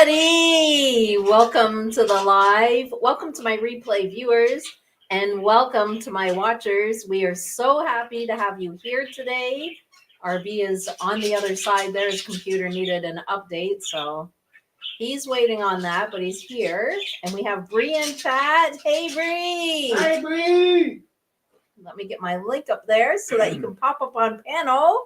everybody. Welcome to the live. Welcome to my replay viewers and welcome to my watchers. We are so happy to have you here today. RB is on the other side there. His computer needed an update, so he's waiting on that, but he's here. And we have Bree in chat. Hey, Bree. Hi, Bree. Let me get my link up there so that you can pop up on panel.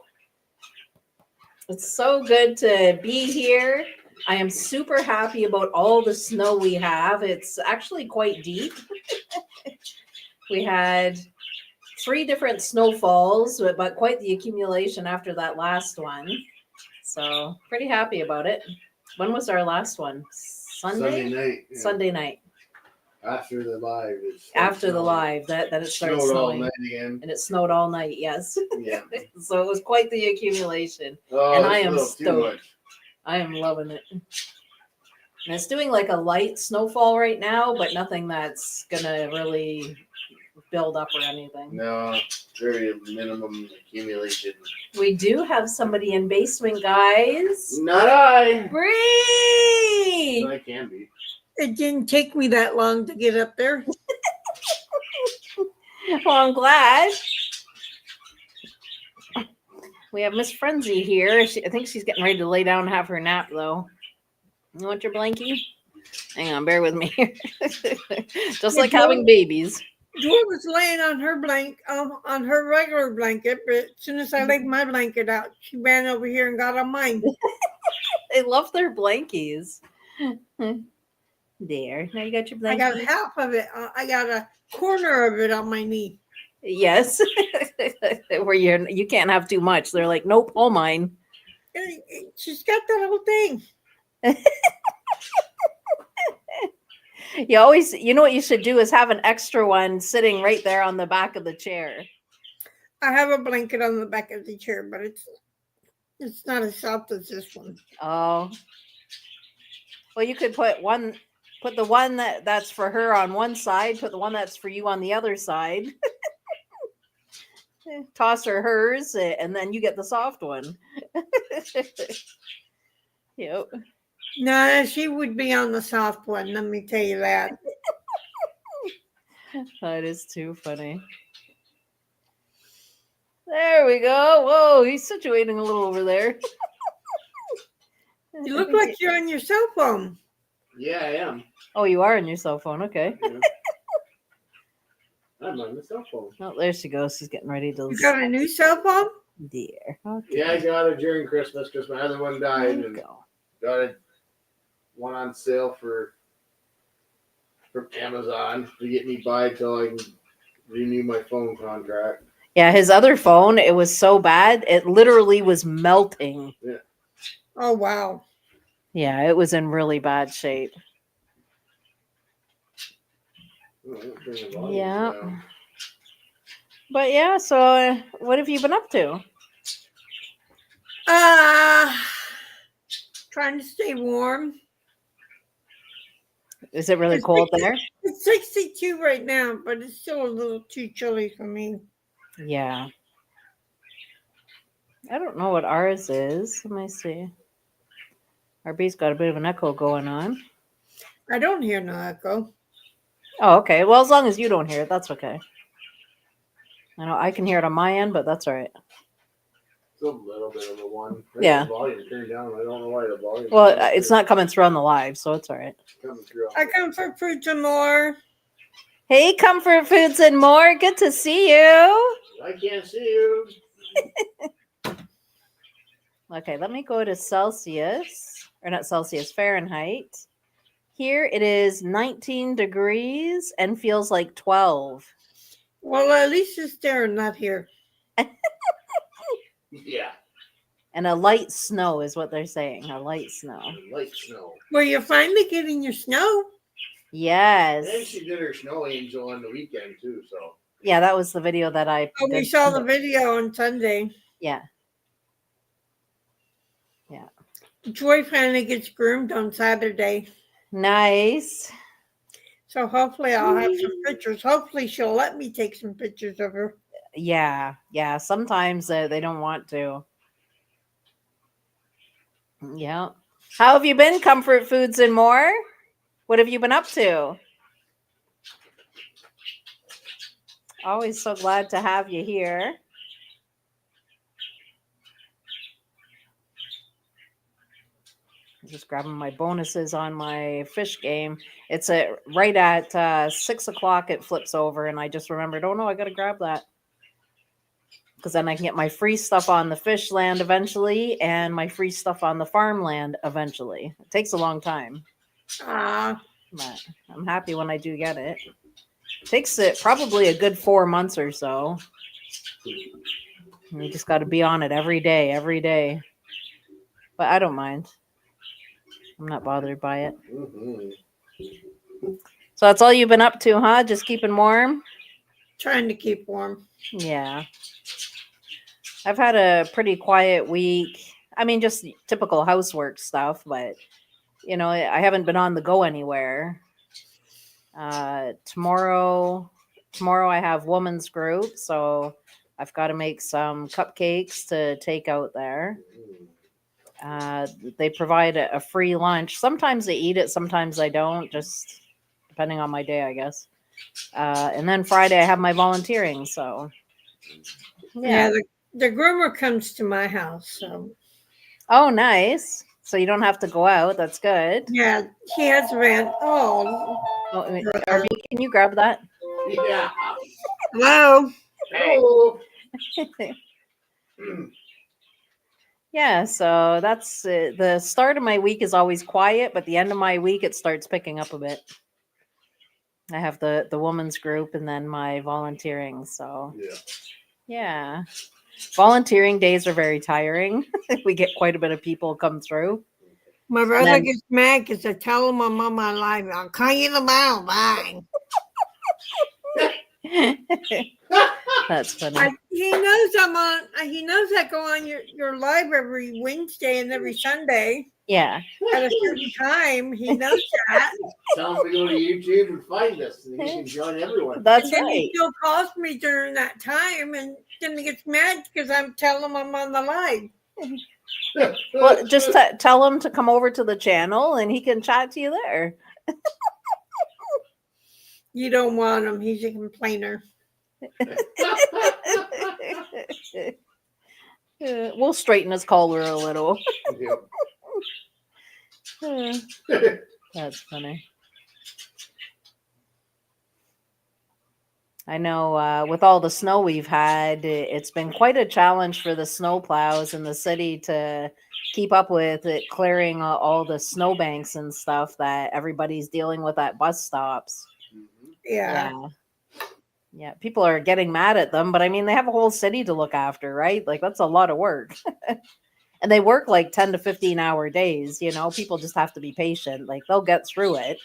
It's so good to be here. I am super happy about all the snow we have. It's actually quite deep. We had 3 different snowfalls, but quite the accumulation after that last one. So pretty happy about it. When was our last one? Sunday night. Yeah. Sunday night. After the live. After the live, that it started snowed all snowing. night again. And it snowed all night, yes. Yeah. So it was quite the accumulation. Oh, And I am it's a little too stoked. I am loving it. And it's doing like a light snowfall right now, but nothing that's gonna really build up or anything. No, very minimum accumulation. We do have somebody in basement, guys. Not I. Bree! I can be. It didn't take me that long to get up there. Well, I'm glad. We have Miss Frenzy here. I think she's getting ready to lay down and have her nap, though. You want your blankie? Hang on, bear with me. Just like having babies. Joy was laying on her on her regular blanket, but as soon as I laid my blanket out, she ran over here and got on mine. They love their blankies. There. Now you got your blankie. I got half of it. I got a corner of it on my knee. Yes. Where you can't have too much. They're like, nope, all mine. She's got that whole thing. You know what you should do is have an extra one sitting right there on the back of the chair. I have a blanket on the back of the chair, but it's not as soft as this one. Oh. Well, you could put the one that's for her on one side, put the one that's for you on the other side. Toss her hers, and then you get the soft one. Yep. No, she would be on the soft one. Let me tell you that. That is too funny. There we go. Whoa, he's situating a little over there. You look like you're on your cell phone. Yeah, I am. Oh, you are on your cell phone. Okay. Yeah. I'm on the cell phone. Oh, there she goes. She's getting ready to. You got a new cell phone? Dear. Okay. Yeah, I got it during Christmas because my other one died. There you And go. got it one on sale from Amazon to get me by till I can renew my phone contract. Yeah, his other phone, it was so bad, it literally was melting. Yeah. Oh, wow. Yeah, it was in really bad shape. Oh, Yeah. But yeah, so what have you been up to? Trying to stay warm. Is it really cold there? It's 62 right now, but it's still a little too chilly for me. Yeah. I don't know what ours is. Let me see. RB's got a bit of an echo going on. I don't hear no echo. Oh, okay. Well, as long as you don't hear it, that's okay. I know I can hear it on my end, but that's all right. It's a little bit of a one. Yeah. The volume turned down. I don't know why the volume. Well, it's not coming through on the live, so it's all right. coming through. I come for fruits and more. Hey, Comfort Foods and more. Good to see you. I can't see you. Okay, let me go to Celsius, or not Celsius, Fahrenheit. Here it is 19 degrees and feels like 12. Well, at least it's there and not here. Yeah. And a light snow is what they're saying. A light snow. Light snow. Were you finally getting your snow? Yes. And she did her snow angel on the weekend too, so. Yeah, that was the video that I Oh, we did. saw the video on Sunday. Yeah. Joy finally gets groomed on Saturday. Nice. So hopefully I'll have some pictures. Hopefully she'll let me take some pictures of her. Yeah. Sometimes they don't want to. Yeah. How have you been, Comfort Foods and More? What have you been up to? Always so glad to have you here. Just grabbing my bonuses on my fish game. It's right at 6 o'clock. It flips over, and I just remembered. Oh no, I got to grab that because then I can get my free stuff on the fish land eventually, and my free stuff on the farmland eventually. It takes a long time, but I'm happy when I do get it. Takes it probably a good 4 months or so. And you just got to be on it every day, every day. But I don't mind. I'm not bothered by it. Mm-hmm. So that's all you've been up to, huh? Just keeping warm? Trying to keep warm. Yeah. I've had a pretty quiet week. I mean, just typical housework stuff, but I haven't been on the go anywhere. Tomorrow I have women's group, so I've got to make some cupcakes to take out there. They provide a free lunch. Sometimes they eat it, sometimes I don't, just depending on my day, I guess. And then Friday I have my volunteering, so Yeah, the groomer comes to my house, so Oh, nice. So you don't have to go out. That's good. yeah, he has ran. Oh, RV, can you grab that? Yeah. hello. Hello. Yeah, so that's the start of my week is always quiet, but the end of my week it starts picking up a bit. I have the women's group and then my volunteering. So yeah. Volunteering days are very tiring. We get quite a bit of people come through. My brother gets mad because I tell him I'm on my live. I'll call you tomorrow. Bye. That's funny. He knows I'm on. He knows I go on your live every Wednesday and every Sunday. Yeah. At a certain time, he knows that. Tell him to go to YouTube and find us, and he can join everyone. That's and then right. he still calls me during that time, and then he gets mad because I'm telling him I'm on the live. Well, just tell him to come over to the channel, and he can chat to you there. You don't want him. He's a complainer. We'll straighten his collar a little. That's funny. I know with all the snow we've had, it's been quite a challenge for the snow plows in the city to keep up with it, clearing all the snowbanks and stuff that everybody's dealing with at bus stops. Yeah. Yeah, people are getting mad at them, but I mean, they have a whole city to look after, right? Like, that's a lot of work. And they work like 10 to 15-hour days, people just have to be patient. Like, they'll get through it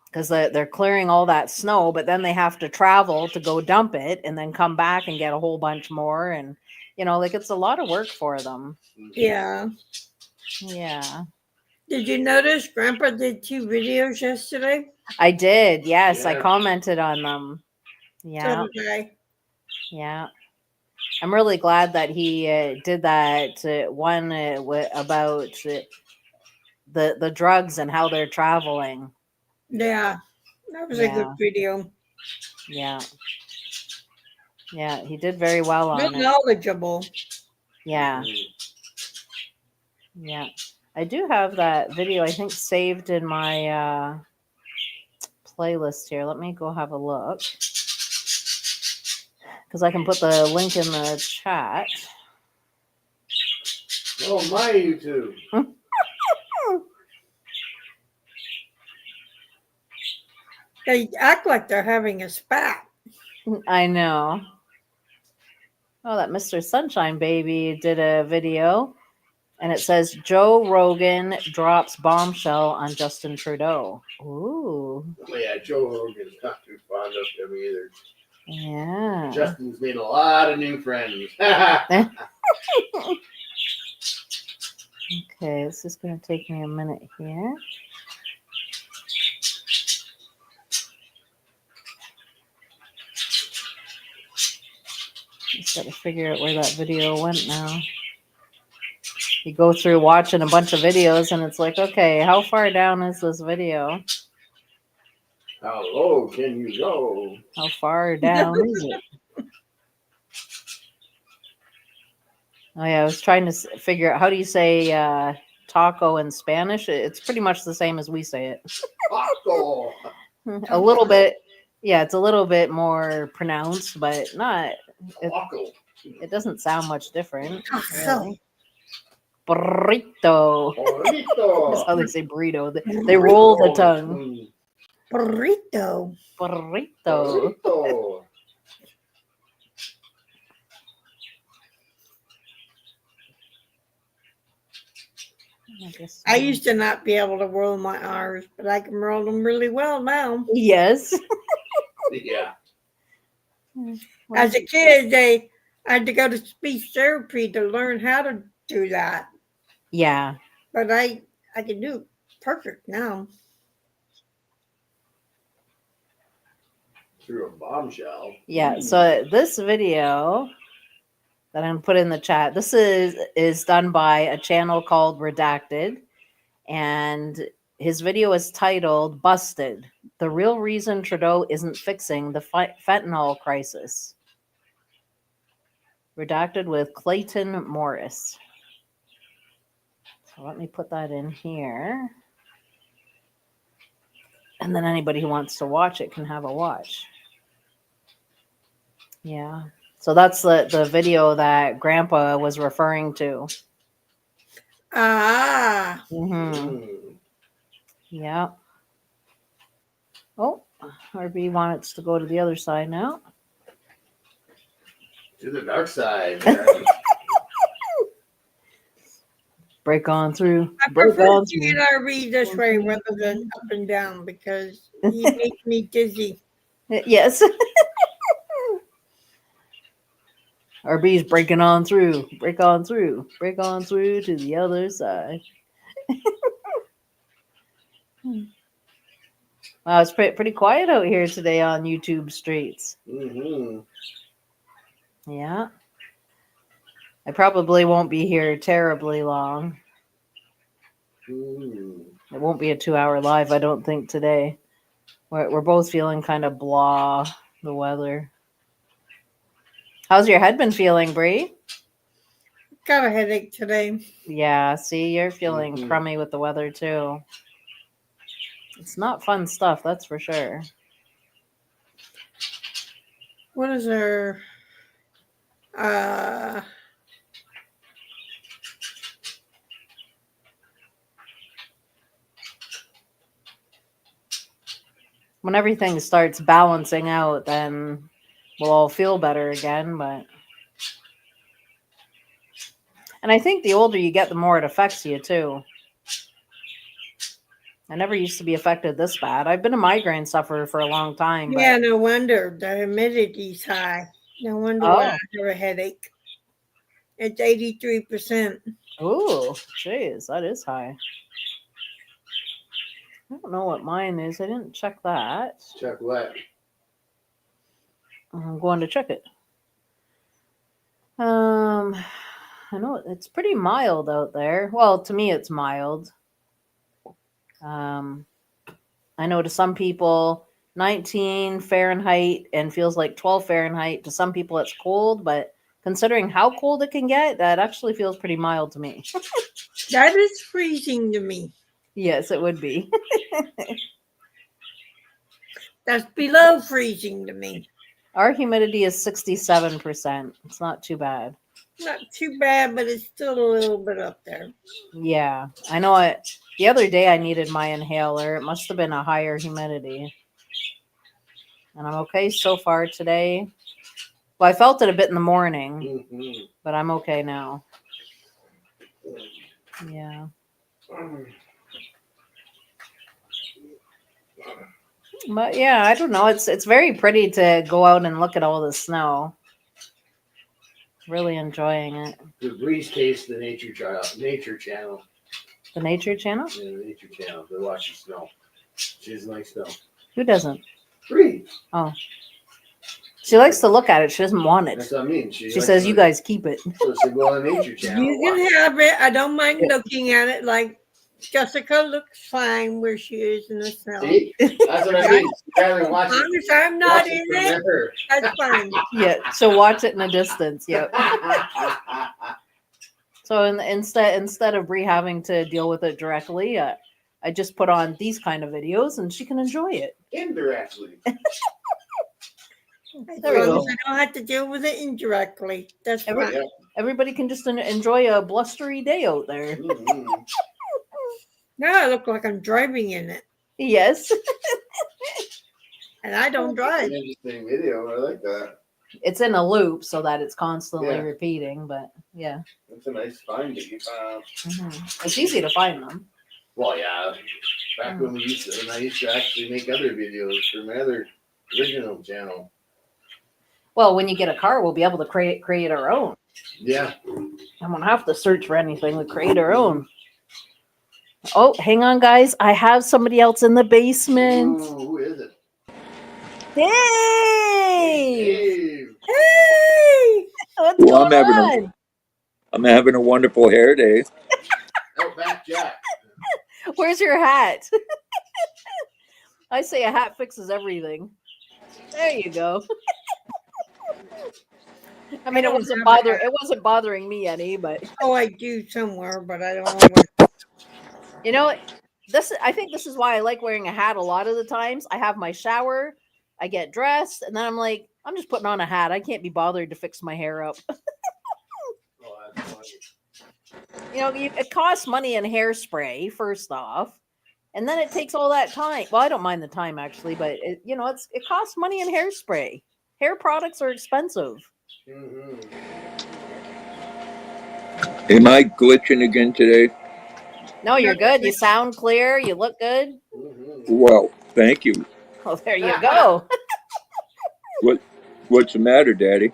because they're clearing all that snow, but then they have to travel to go dump it and then come back and get a whole bunch more. And, like, it's a lot of work for them. Yeah. Yeah. Did you notice Grandpa did 2 videos yesterday? I did. Yes. I commented on them. Yeah. So did I. Yeah. I'm really glad that he did that one about the drugs and how they're traveling. Yeah. That was a good video. Yeah. Yeah. He did very well on it. Knowledgeable. Yeah. Yeah. I do have that video, I think, saved in my playlist here. Let me go have a look. Because I can put the link in the chat. Oh, my YouTube. They act like they're having a spat. I know. Oh, that Mr. Sunshine Baby did a video. And it says, Joe Rogan drops bombshell on Justin Trudeau. Ooh. Oh, yeah, Joe Rogan's not too fond of him either. Yeah. Justin's made a lot of new friends. Okay, this is going to take me a minute here. Just got to figure out where that video went now. You go through watching a bunch of videos, and it's like, okay, how far down is this video? How low can you go? How far down is it? Oh yeah, I was trying to figure out how do you say taco in Spanish. It's pretty much the same as we say it. Taco. A little bit, yeah. It's a little bit more pronounced, but not. Taco. It doesn't sound much different, Taco. really. Burrito. That's Burrito. how they say burrito. They roll the tongue. Mm. Burrito. Burrito. Burrito. I used to not be able to roll my R's, but I can roll them really well now. Yes. Yeah. As a kid, I had to go to speech therapy to learn how to do that. Yeah. But I can do it perfect now. Through a bombshell. Yeah. So this video that I'm gonna put in the chat, this is done by a channel called Redacted, and his video is titled "Busted: The Real Reason Trudeau Isn't Fixing the Fentanyl Crisis." Redacted with Clayton Morris. So let me put that in here. And then anybody who wants to watch it can have a watch. Yeah. So that's the video that Grandpa was referring to. Ah. Mm-hmm. Yeah. Oh, RB wants to go to the other side now. To the dark side. Break on through. I Break prefer on seeing through. RV this way rather than up and down because he makes me dizzy. Yes. RB's breaking on through. Break on through. Break on through to the other side. Wow, it's pretty quiet out here today on YouTube streets. Mm-hmm. Yeah. I probably won't be here terribly long. Mm. It won't be a 2-hour live, I don't think, today. We're both feeling kind of blah, the weather. How's your head been feeling, Bree? Got a headache today. Yeah, see, you're feeling crummy with the weather, too. It's not fun stuff, that's for sure. What is there? When everything starts balancing out, then we'll all feel better again, but... And I think the older you get, the more it affects you, too. I never used to be affected this bad. I've been a migraine sufferer for a long time. But... Yeah, no wonder. The humidity's high. No wonder why I have a headache. It's 83%. Ooh, jeez, that is high. I don't know what mine is. I didn't check that. Check what? I'm going to check it. I know it's pretty mild out there. Well, to me, it's mild. I know to some people, 19 Fahrenheit and feels like 12 Fahrenheit. To some people, it's cold, but considering how cold it can get, that actually feels pretty mild to me. That is freezing to me. Yes, it would be. That's below freezing to me. Our humidity is 67%. It's not too bad. Not too bad, but it's still a little bit up there. Yeah, I know it. The other day I needed my inhaler. It must have been a higher humidity. And I'm okay so far today. Well, I felt it a bit in the morning, but I'm okay now. Yeah. But yeah, I don't know. It's very pretty to go out and look at all the snow. Really enjoying it. The breeze taste the Nature Channel. The Nature Channel? Yeah, the Nature Channel. They're watching snow. She doesn't like snow. Who doesn't? Breeze. Oh. She likes to look at it. She doesn't want That's it. what I mean. She likes says, to- "You guys keep it." So she go on Nature Channel. You watch can have it. I don't mind Yeah. looking at it. Like Jessica looks fine where she is in the snow. See? That's what I mean. You rather watch As long it. as I'm not Watch in from it, there. that's fine. Yeah, she'll watch it in a distance. Yep. So instead of Bree having to deal with it directly, I just put on these kind of videos and she can enjoy it. Indirectly. As There we long go. as I don't have to deal with it indirectly, that's fine. Yeah. Everybody can just enjoy a blustery day out there. Mhm. Now I look like I'm driving in it, Yes, and I don't drive. An interesting video. I like that. it's in a loop so that it's constantly Yeah. repeating. But yeah, That's a nice find that you found. it's easy to find them. Well, yeah. Back when I used to actually make other videos for my other original channel. Well, when you get a car, we'll be able to create our own. Yeah. I won't have to search for anything. We create our own. Oh, hang on, guys. I have somebody else in the basement. Ooh, who is it? Dave! Dave. Hey! What's Well, going on? I'm having a wonderful hair day. Outback Jack. Where's your hat? I say a hat fixes everything. There you go. I mean, it wasn't bothering me any, but Oh, I do somewhere, but I don't always. you know, I think this is why I like wearing a hat a lot of the times. I have my shower, I get dressed, and then I'm like, I'm just putting on a hat. I can't be bothered to fix my hair up. Oh, that's funny. You know, it costs money in hairspray, first off. And then it takes all that time. Well, I don't mind the time actually, but it costs money in hairspray. Hair products are expensive. Mhm. Am I glitching again today? No, you're good. You sound clear. You look good. Mhm. Well, thank you. Oh, there you go. What's the matter, Daddy?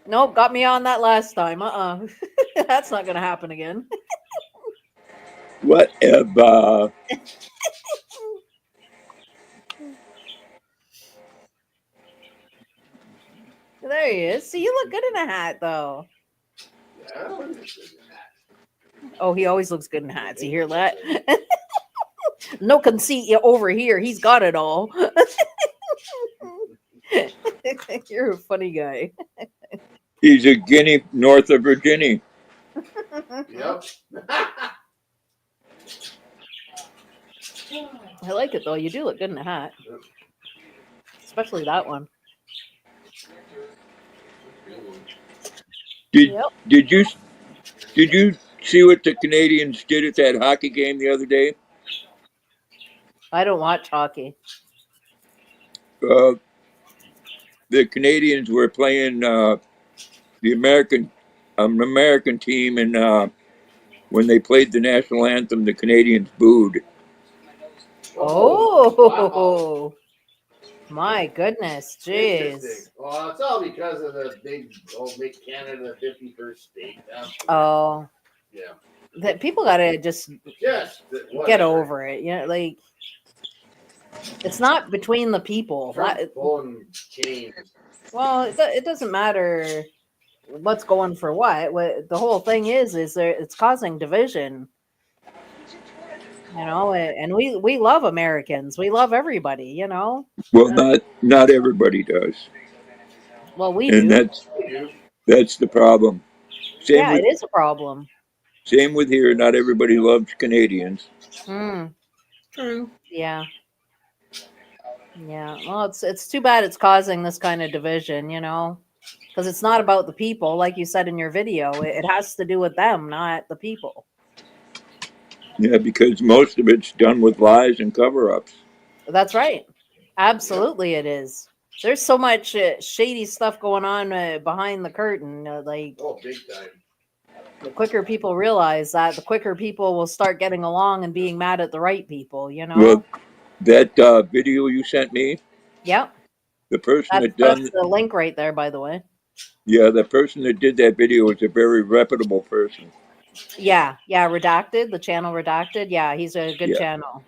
Nope, got me on that last time. That's not gonna happen again. Whatever. There he is. See, you look good in a hat, though. Yeah, I don't understand that. Oh, he always looks good in hats. You hear that? No conceit over here. He's got it all. You're a funny guy. He's a guinea north of Virginia. Yep. I like it though. You do look good in a hat, especially that one. Did Yep. did you see what the Canadians did at that hockey game the other day? I don't watch hockey. The Canadians were playing the American team, and when they played the national anthem, the Canadians booed. Oh, my goodness. Interesting. Jeez. Well, it's all because of the make Canada the 51st state. That's Oh, yeah. that people gotta just Just get over it. You know, like it's not between the people. Pulling chains. Well, it doesn't matter what's going for what. What the whole thing is it's causing division. You know, and we love Americans. We love everybody. You know. Well, not everybody does, Well, we and do. that's the problem. Yeah, it is a problem. Same with here. Not everybody loves Canadians. True. Yeah. Yeah. Well, it's too bad it's causing this kind of division, you know, because it's not about the people, like you said in your video. It has to do with them, not the people. Yeah, because most of it's done with lies and cover-ups. That's right. Absolutely, it is. There's so much shady stuff going on behind the curtain. Like, Oh, big time. the quicker people realize that, the quicker people will start getting along and being mad at the right people, you know? Well, that video you sent me, Yep. the person That's the link right there, by the way. yeah, the person that did that video is a very reputable person. Yeah. Redacted, the channel Redacted. Yeah, he's a good Yeah. channel.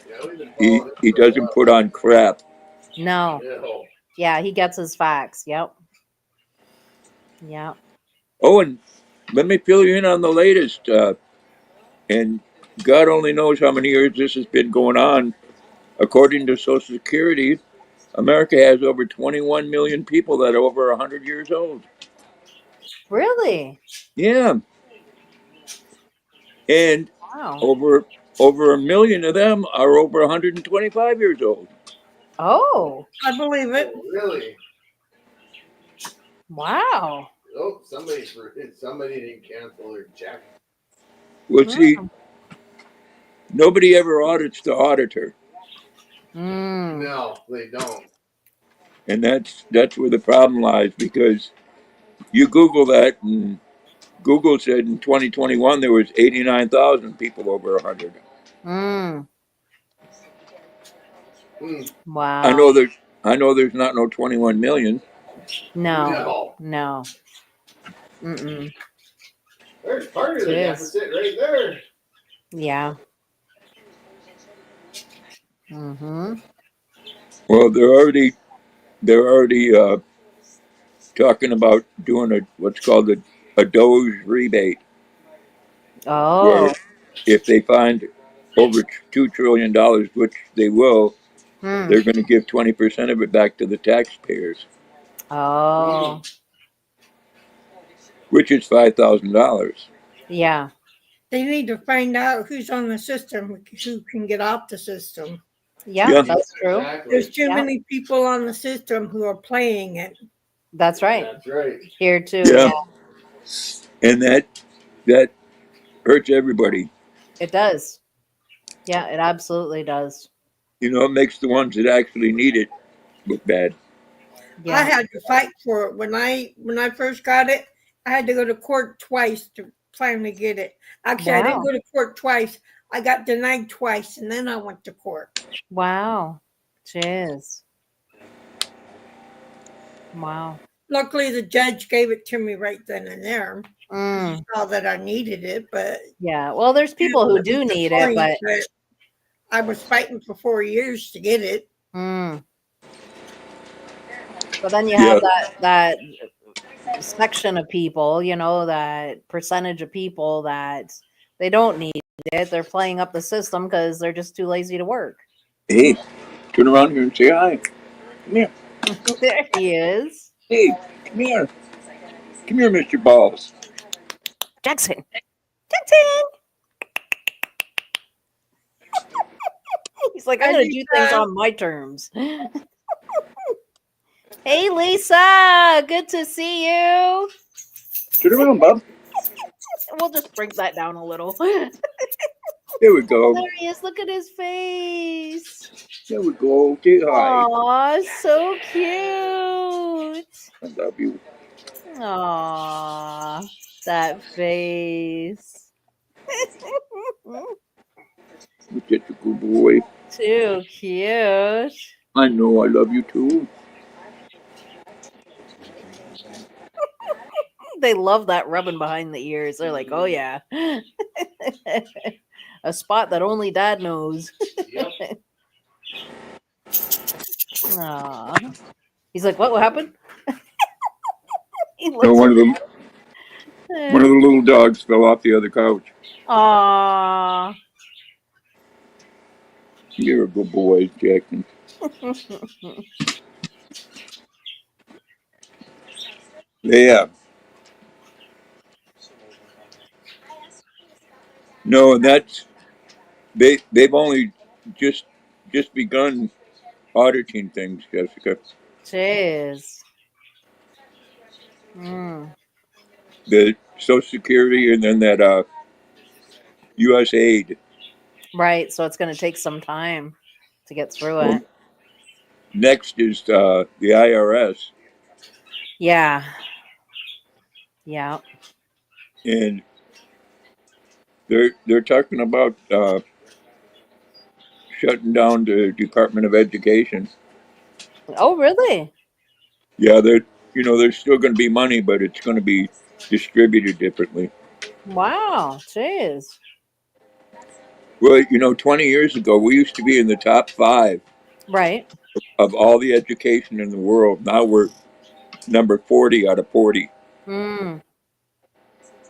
Yeah, we've been He following him he for a doesn't while. put on crap. No. No. Yeah, he gets his facts. Yep. Yep. Oh, and let me fill you in on the latest. And God only knows how many years this has been going on. According to Social Security, America has over 21 million people that are over 100 years old. Really? Yeah, and Wow. over a million of them are over 125 years old. Oh, I believe it. Oh, really? wow. Oh, somebody didn't cancel their check. Well, see, Mm. nobody ever audits the auditor, Mm. No, they don't. and that's where the problem lies. Because you Google that, and Google said in 2021 there was 89,000 people over 100. Mm. Hmm. I Wow. know there's I know there's not no 21 million. No. No. No. Mm-mm. There's part of the Jeez. deficit right there. Yeah. Mm-hmm. Well, they're already talking about doing what's called a Doge rebate, where Oh. if they find over $2 trillion, which they will, Hmm. they're going to give 20% of it back to the taxpayers, Oh. which is $5,000. Yeah. They need to find out who's on the system, who can get off the system. Yeah, Yeah. that's true. Exactly. There's too Yeah. many people on the system who are playing it. That's right. That's right. Here too. Yeah, Yeah. and that hurts everybody. It does. Yeah, it absolutely does. You know, it makes the ones that actually need it look bad. I Yeah. had to fight for it when I first got it. I had to go to court twice to finally get it. Actually, I didn't Wow. go to court twice. I got denied twice, and then I went to court. Wow. Jeez. Wow. Luckily, the judge gave it to me right then and there. Mm. He saw that I needed it, but Yeah. Well, there's people who do need it, but I was fighting for 4 years to get it. mm. But then you Yeah. have that section of people, that percentage of people that they don't need it. They're playing up the system because they're just too lazy to work. Hey, turn around here and say hi. Come here. There he is. Hey, come here. Come here, Mr. Balls. Jackson. Jackson. He's like, I'm going to do things on my terms. Hey, Lisa. Good to see you. Turn around, Bob. We'll just bring that down a little. There we go. There he is. Look at his face. There we go. Say hi. Aw, so cute. I love you. Aw, that face. You're such a good boy. Too cute. I know I love you too. They love that rubbing behind the ears. They're like, oh, yeah. A spot that only Dad knows. Yep. Aw. He's like, what happened? He No, looks one of the little dogs fell off the other couch. Aw. You're a good boy, Jackson. Yeah. No, and they've only just begun auditing things, Jessica. Jeez. Mm. The Social Security and then that U.S. aid. Right, so it's going to take some time to get through Well, it. next is the IRS, Yeah. Yeah. and they're talking about shutting down the Department of Education. Oh, really? Yeah, there's still going to be money, but it's going to be distributed differently. Wow. Jeez. Well, 20 years ago, we used to be in the top 5 Right. of all the education in the world. Now we're number 40 out of 40 Mm,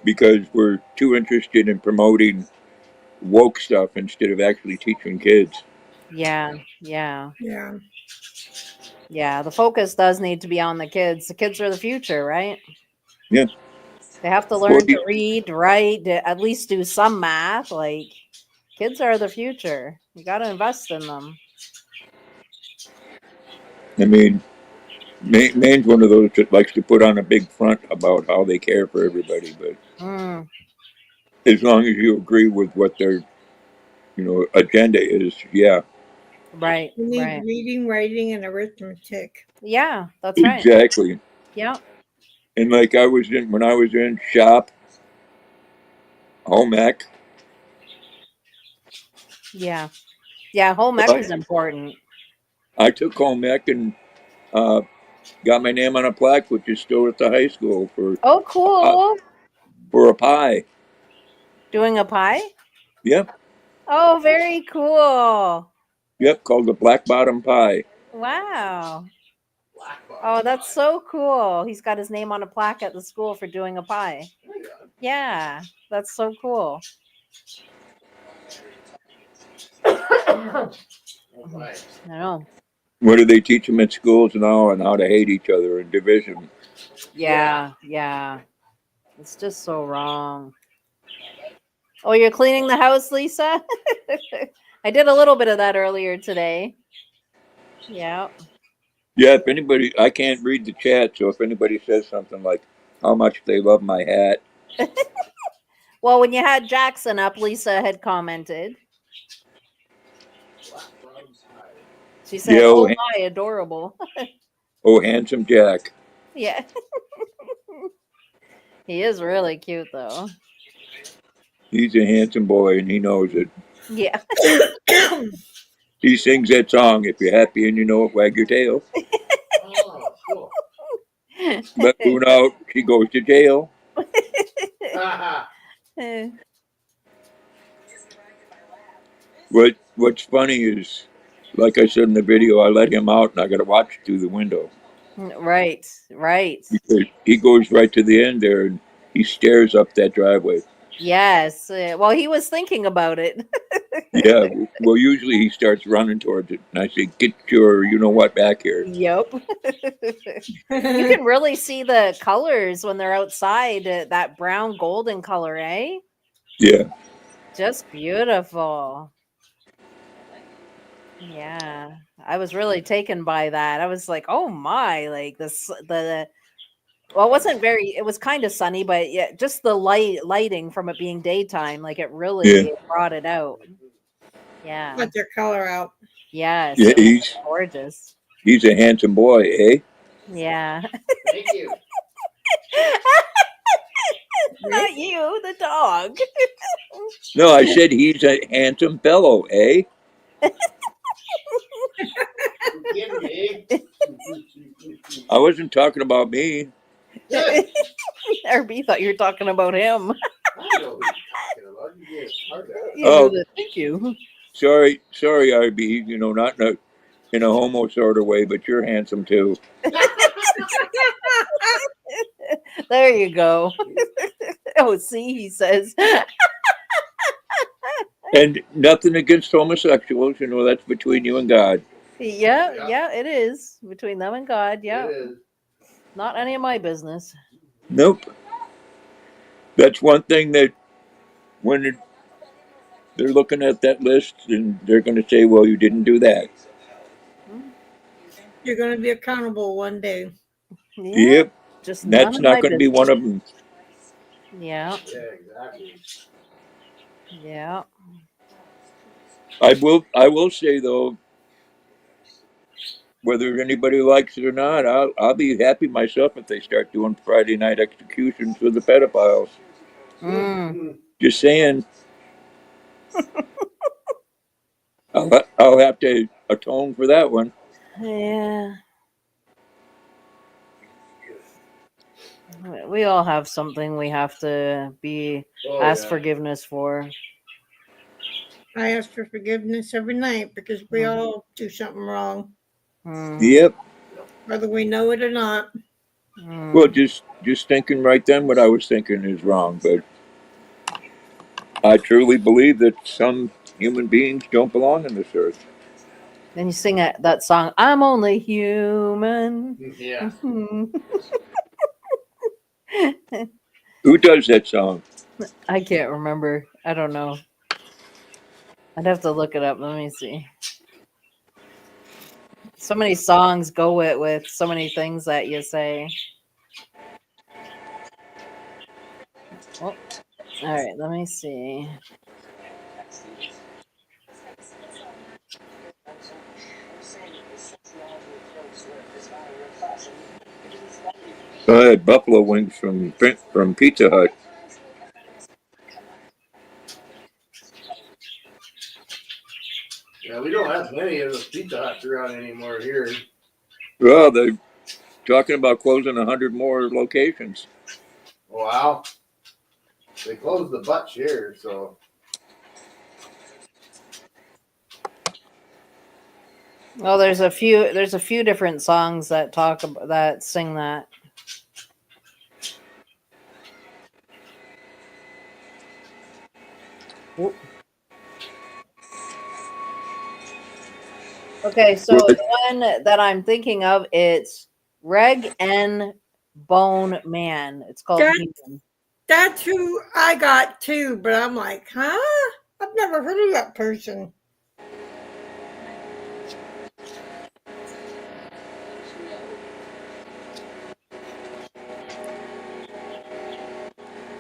because we're too interested in promoting woke stuff instead of actually teaching kids. yeah. Yeah. Yeah. Yeah. The focus does need to be on the kids. The kids are the future, right? Yeah. They have to Well, learn to read, write, to at least do some math. Like, kids are the future. You got to invest in them. I mean, Maine's one of those that likes to put on a big front about how they care for everybody, but Mm, as long as you agree with what their, agenda is, yeah, right. We need Right. reading, writing, and arithmetic. Yeah. That's right. exactly. Yeah. And like when I was in shop, home ec, Yeah. Yeah. Home ec is I, important. I took home ec and uh, got my name on a plaque, which is still at the high school Oh, uh, cool. for a pie. Doing a pie? Yep, Oh, very cool. yep, called the black bottom pie. Wow. Black Oh, bottom that's pie. so cool. He's got his name on a plaque at the school for doing a pie. Oh my God. Yeah, that's so cool. I Oh my. know. What do they teach them at schools now on how to hate each other and division? Yeah, yeah. It's just so wrong. Oh, you're cleaning the house, Lisa? I did a little bit of that earlier today. Yeah. Yeah, if anybody, I can't read the chat, so if anybody says something like how much they love my hat, Well, when you had Jackson up, Lisa had commented. Black bottom pie. She said, yeah, "Oh my, adorable." oh, handsome Jack. Yeah. He is really cute though. He's a handsome boy and he knows it. Yeah. He sings that song, if you're happy and you know it, wag your tail. Oh, cool. Let Boone out, she goes to jail. What's funny is, like I said in the video, I let him out and I got to watch through the window Right, right. because he goes right to the end there and he stares up that driveway. Yes. Well, he was thinking about it. Yeah, well, usually he starts running towards it, and I say, "Get your, you know what, back here." Yep. You can really see the colors when they're outside, that brown golden color, eh? Yeah, Just beautiful. Yeah. I was really taken by that. I was like, "Oh my, like this the well, it wasn't very it was kind of sunny, but yeah, just the lighting from it being daytime, like it yeah, really brought it out." Yeah. Let their color out. Yes, yeah. it was gorgeous. He's a handsome boy, eh? Yeah. Thank you. Not you, the dog. No, I said he's a handsome fellow, eh? You kidding me? I wasn't talking about me. RB thought you were talking about him. I know who you're talking about. You get hard at it. You knew that. Thank you. Sorry, RB. Not in a homo sort of way, but you're handsome too. There you go. Oh, see, he says. And nothing against homosexuals. That's between you and God. Yeah, it is. Between them and God, yeah. It is. Not any of my business. Nope. That's one thing that when they're looking at that list and they're going to say, well, you didn't do that. You're going to be accountable one day. Yeah, Yep. just none That's of not my going to be business. one of them. Yeah, Yeah, exactly. yeah. I will say though, whether anybody likes it or not, I'll be happy myself if they start doing Friday night executions with the pedophiles. Mm. Just saying, I'll have to atone for that one. Yeah. We all have something we have to be Oh, ask yeah. forgiveness for. I ask for forgiveness every night because we Mhm. all do something wrong, Mhm. Yep. whether we know it or not. Well, Mhm. just thinking right then what I was thinking is wrong, but I truly believe that some human beings don't belong on this earth. Then you sing that song, I'm only human. Yeah. Who does that song? I can't remember. I don't know. I'd have to look it up. Let me see. So many songs go with so many things that you say. Oh, all right. Let me see. I had buffalo wings from Pizza Hut. Yeah, we don't have many of those Pizza Huts around anymore here. Well, they're talking about closing 100 more locations. Wow. They closed the Butch here, so Well, there's a few. There's a few different songs that talk about that sing that. Whoop. Okay, so But, the one that I'm thinking of, it's Reg N Bone Man. It's called That Human. that's who I got too, but I'm like, huh? I've never heard of that person.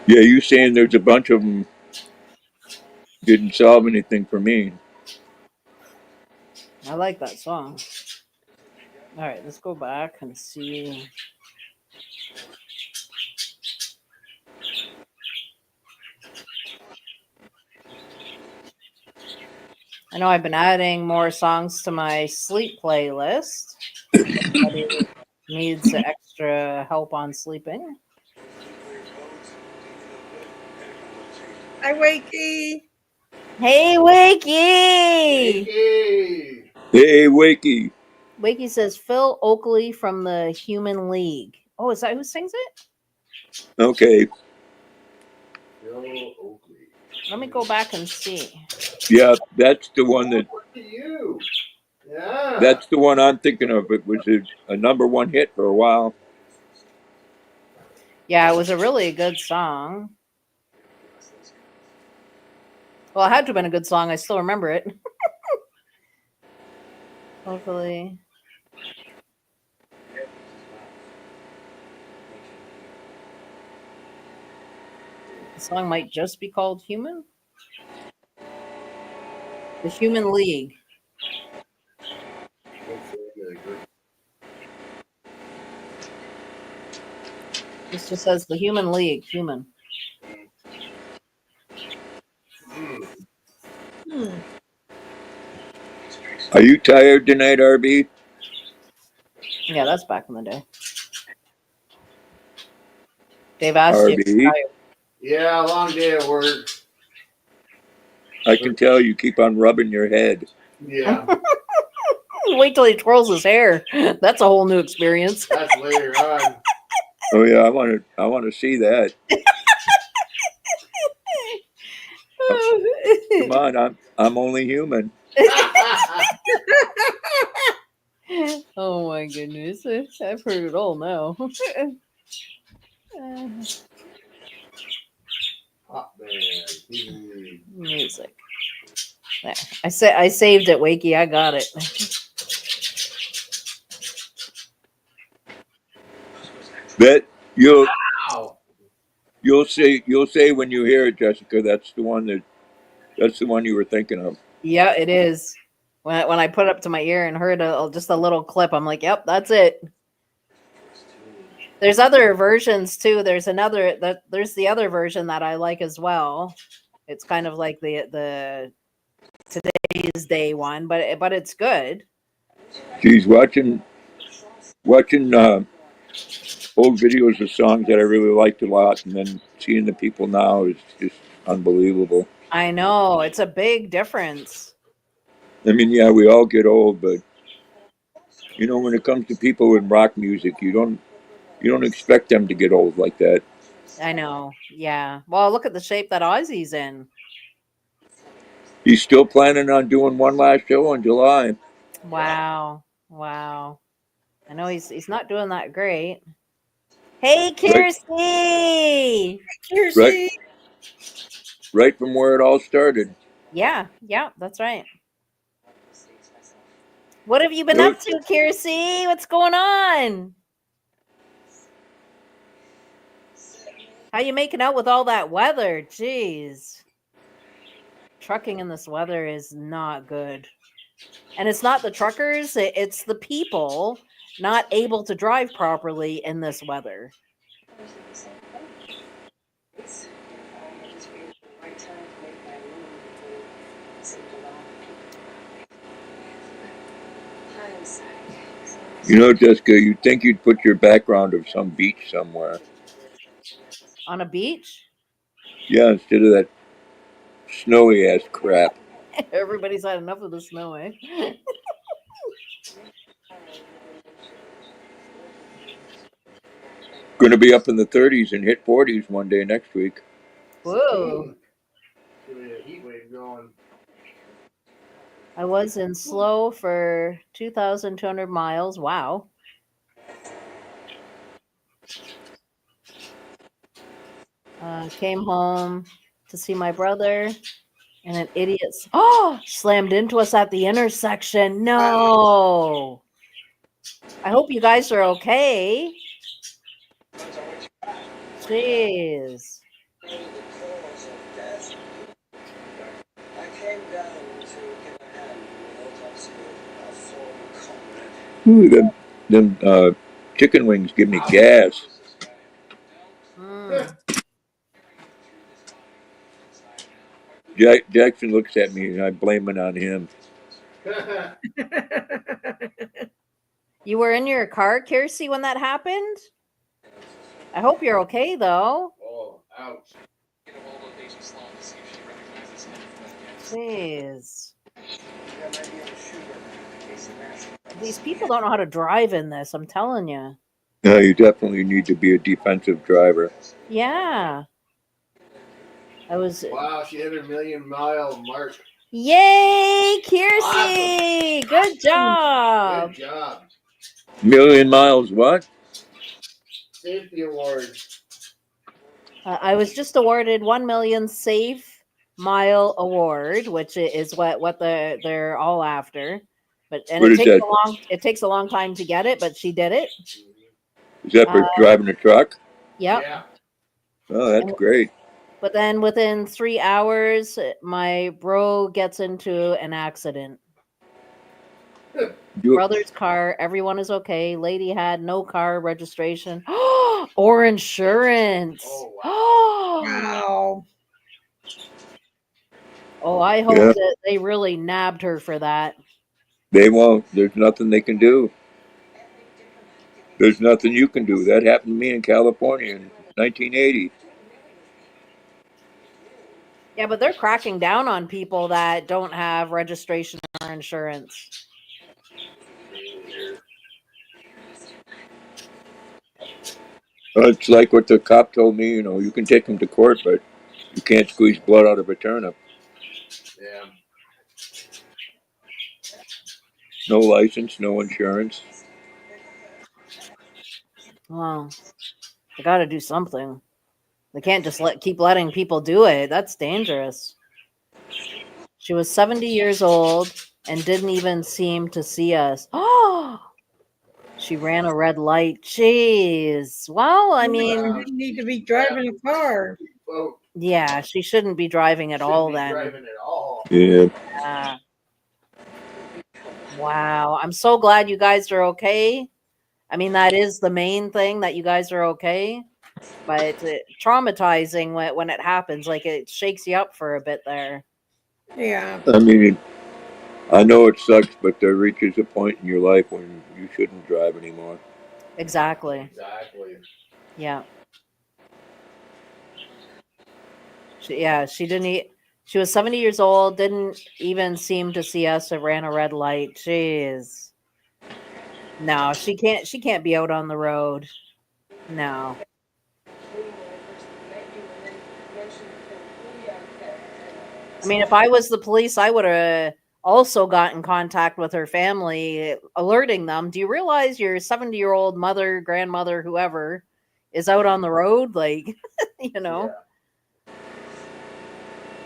yeah, you saying there's a bunch of them didn't solve anything for me. I like that song. All right, let's go back and see. I know I've been adding more songs to my sleep playlist. Anybody needs extra help on sleeping? Hi, Wakey. Hey, Wakey! Hey, Hey, Wakey. Wakey says Phil Oakley from the Human League. Oh, is that who sings it? Okay. Bill Oakley. Let me go back and see. Yeah, that's the one Oh, that look at you. Yeah. that's the one I'm thinking of. It was a number one hit for a while. Yeah, it was a really good song. Well, it had to have been a good song. I still remember it. Hopefully. The song might just be called Human. The Human League. This just says the Human League. Human. Hmm. Are you tired tonight, RB? Yeah, that's back in the day. Dave asked you. RB, Yeah, long day at work. I can tell you keep on rubbing your head. Yeah, Wait till he twirls his hair. That's a whole new experience. that's later on. Oh yeah, I want to see that. Oh, come on, I'm only human. Oh my goodness. I've heard it all now. Hot man. Music. There. I saved it, Wakey. I got it. That you'll Ow. you'll say when you hear it, Jessica. That's the one you were thinking of. Yeah, it is. When I put it up to my ear and heard just a little clip, I'm like, "Yep, that's it." There's other versions too. There's the other version that I like as well. It's kind of like the today's day one, but it's good. She's watching old videos of songs that I really liked a lot, and then seeing the people now is just unbelievable. I know, it's a big difference. I mean, yeah, we all get old, but you know, when it comes to people in rock music, you don't expect them to get old like that. I know. Yeah. Well, look at the shape that Ozzy's in. He's still planning on doing one last show in July. Wow. Wow. I know he's not doing that great. Hey, Right, Kirsty! right, Kiersey. right from where it all started. Yeah, yeah, that's right. What have you been It up to, Kirsty? What's going on? How you making out with all that weather? Jeez. Trucking in this weather is not good. And it's not the truckers, it's the people not able to drive properly in this weather. You know, Jessica, you'd think you'd put your background of some beach somewhere. On a beach? Yeah, instead of that snowy ass crap. Everybody's had enough of the snow, eh? Going to be up in the 30s and hit 40s one day next week. Whoa. Give me a heat wave going. I was in slow for 2,200 miles. Wow. Came home to see my brother, and an idiot slammed into us at the intersection. No. I hope you guys are okay. Jeez. Ooh, them chicken wings give me gas. Mm. Jackson looks at me and I blame it on him. You were in your car, Kiersey, when that happened? I hope you're okay, though. Oh, ouch. Jeez. These people don't know how to drive in this, I'm telling you. You definitely need to be a defensive driver. Yeah. I was. Wow, she hit her million-mile mark. Yay, Kiersey! Awesome. Good job. Good job. Million miles what? Safety award. I was just awarded 1 million Safe Mile Award, which is what they're all after. And What is that? it takes a long time to get it, but she did it. Is that for driving a truck? Yep. Yeah. Oh, that's great. But then within 3 hours, my bro gets into an accident. Brother's car, everyone is okay. Lady had no car registration or insurance. Oh, Wow. Oh, I hope Yeah. that they really nabbed her for that. They won't. There's nothing they can do. There's nothing you can do. That happened to me in California in 1980. Yeah, but they're cracking down on people that don't have registration or insurance. It's like what the cop told me. You know, you can take them to court, but you can't squeeze blood out of a turnip. yeah. No license, no insurance. Well, they got to do something. They can't just keep letting people do it. That's dangerous. She was 70 years old and didn't even seem to see us. Oh, she ran a red light. Jeez. Well, I mean, You didn't need to be driving a car. Well, yeah, she shouldn't be driving at all then. Driving at all. Yeah. Wow. I'm so glad you guys are okay. I mean, that is the main thing, that you guys are okay. But it's traumatizing when it happens. Like, it shakes you up for a bit there. Yeah. I mean, I know it sucks, but there reaches a point in your life when you shouldn't drive anymore. Exactly. Exactly. Yeah. She didn't. She was 70 years old. Didn't even seem to see us. Or ran a red light. Jeez. No, she can't. She can't be out on the road. No. I mean, if I was the police, I would have also got in contact with her family, alerting them. Do you realize your 70-year-old mother, grandmother, whoever, is out on the road? Like, you know,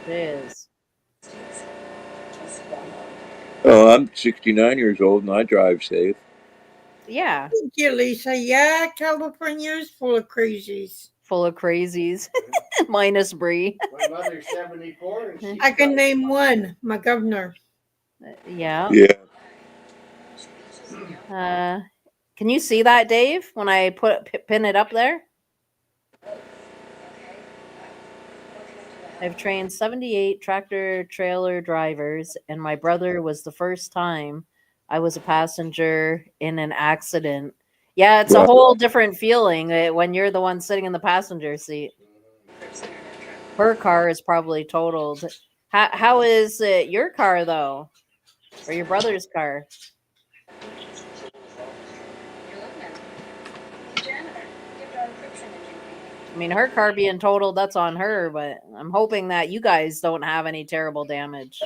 it is. Oh, I'm 69 years old and I drive safe. Yeah, Thank you, Lisa. Yeah, California is full of crazies. full of crazies, minus Bree. My mother's 74 and she's I can got- name one, my governor. Yeah. Yeah. Can you see that, Dave? When I pin it up there, I've trained 78 tractor trailer drivers, and my brother was the first time I was a passenger in an accident. Yeah, it's a Wow. whole different feeling when you're the one sitting in the passenger seat. Her car is probably totaled. How is it your car though, or your brother's car? I mean, her car being totaled, that's on her, but I'm hoping that you guys don't have any terrible damage.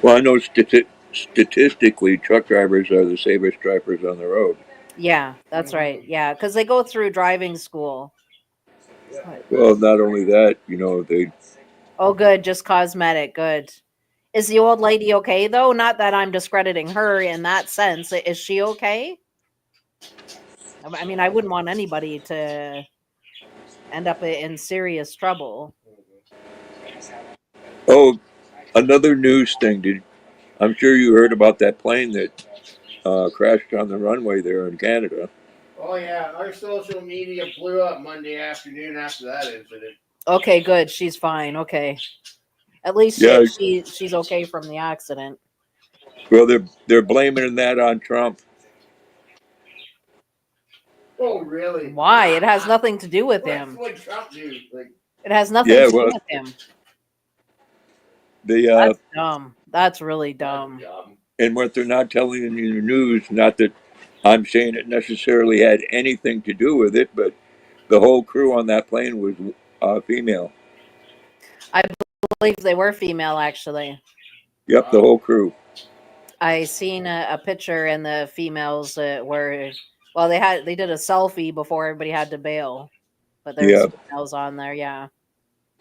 Well, I know statistically, truck drivers are the safest drivers on the road. Yeah, that's right. Yeah, because they go through driving school. Well, not only that, they. Oh, good. Just cosmetic. Good. Is the old lady okay, though? Not that I'm discrediting her in that sense. Is she okay? I mean, I wouldn't want anybody to end up in serious trouble. Oh, another news thing. I'm sure you heard about that plane that crashed on the runway there in Canada. Oh yeah, our social media blew up Monday afternoon after that incident. Okay, good. She's fine. Okay. At least Yeah. she's okay from the accident. Well, they're blaming that on Trump. Oh really? Why? It has nothing to do with What him. would Trump do? Like, It has nothing Yeah. to do Well, with him. they That's dumb. That's really dumb. and what they're not telling in the news, not that I'm saying it necessarily had anything to do with it, but the whole crew on that plane was female. I believe they were female, actually. Yep, the whole crew. I seen a picture, and the females were well. They did a selfie before everybody had to bail, but there's Yeah. females on there. Yeah.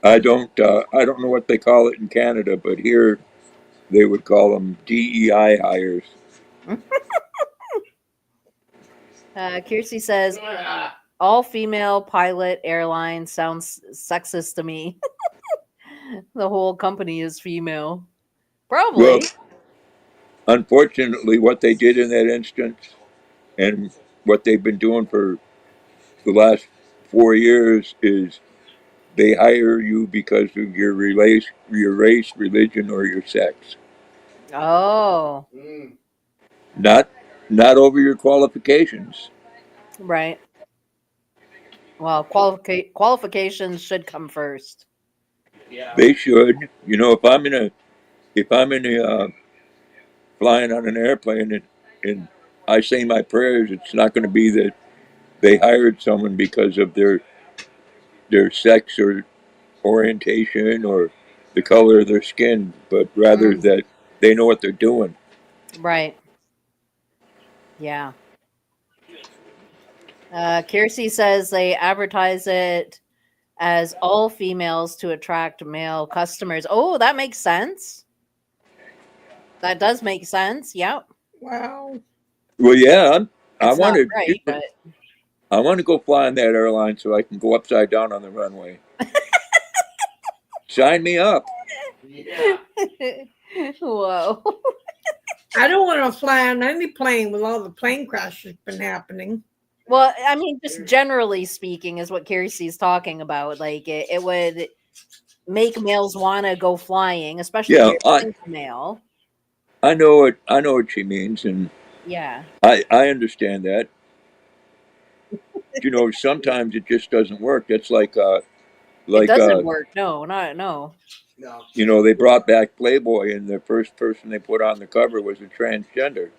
I don't know what they call it in Canada, but here they would call them DEI hires. Kiersey says all female pilot airline sounds sexist to me. The whole company is female. Probably. Well, unfortunately, what they did in that instance and what they've been doing for the last 4 years is they hire you because of your race, religion, or your sex. Oh, Not over your qualifications. right. Well, qualifications should come first. yeah. They should. If I'm in a flying on an airplane and I say my prayers, it's not going to be that they hired someone because of their sex or orientation or the color of their skin, but rather that they know what they're doing. Right. Yeah. Kiersey says they advertise it as all females to attract male customers. Oh, that makes sense. That does make sense. Yep. Wow. Well, yeah, I It's want not to. right, but I want to go fly on that airline so I can go upside down on the runway. Sign me up. Yeah. whoa. I don't want to fly on any plane with all the plane crashes been happening. Well, I mean, just generally speaking, is what Kiersey's talking about. Like, it would make males want to go flying, especially if Yeah, you're a single male. I know what she means, and Yeah. I understand that. Sometimes it just doesn't work. That's It like doesn't work. No, not no. No. they brought back Playboy, and the first person they put on the cover was a transgender.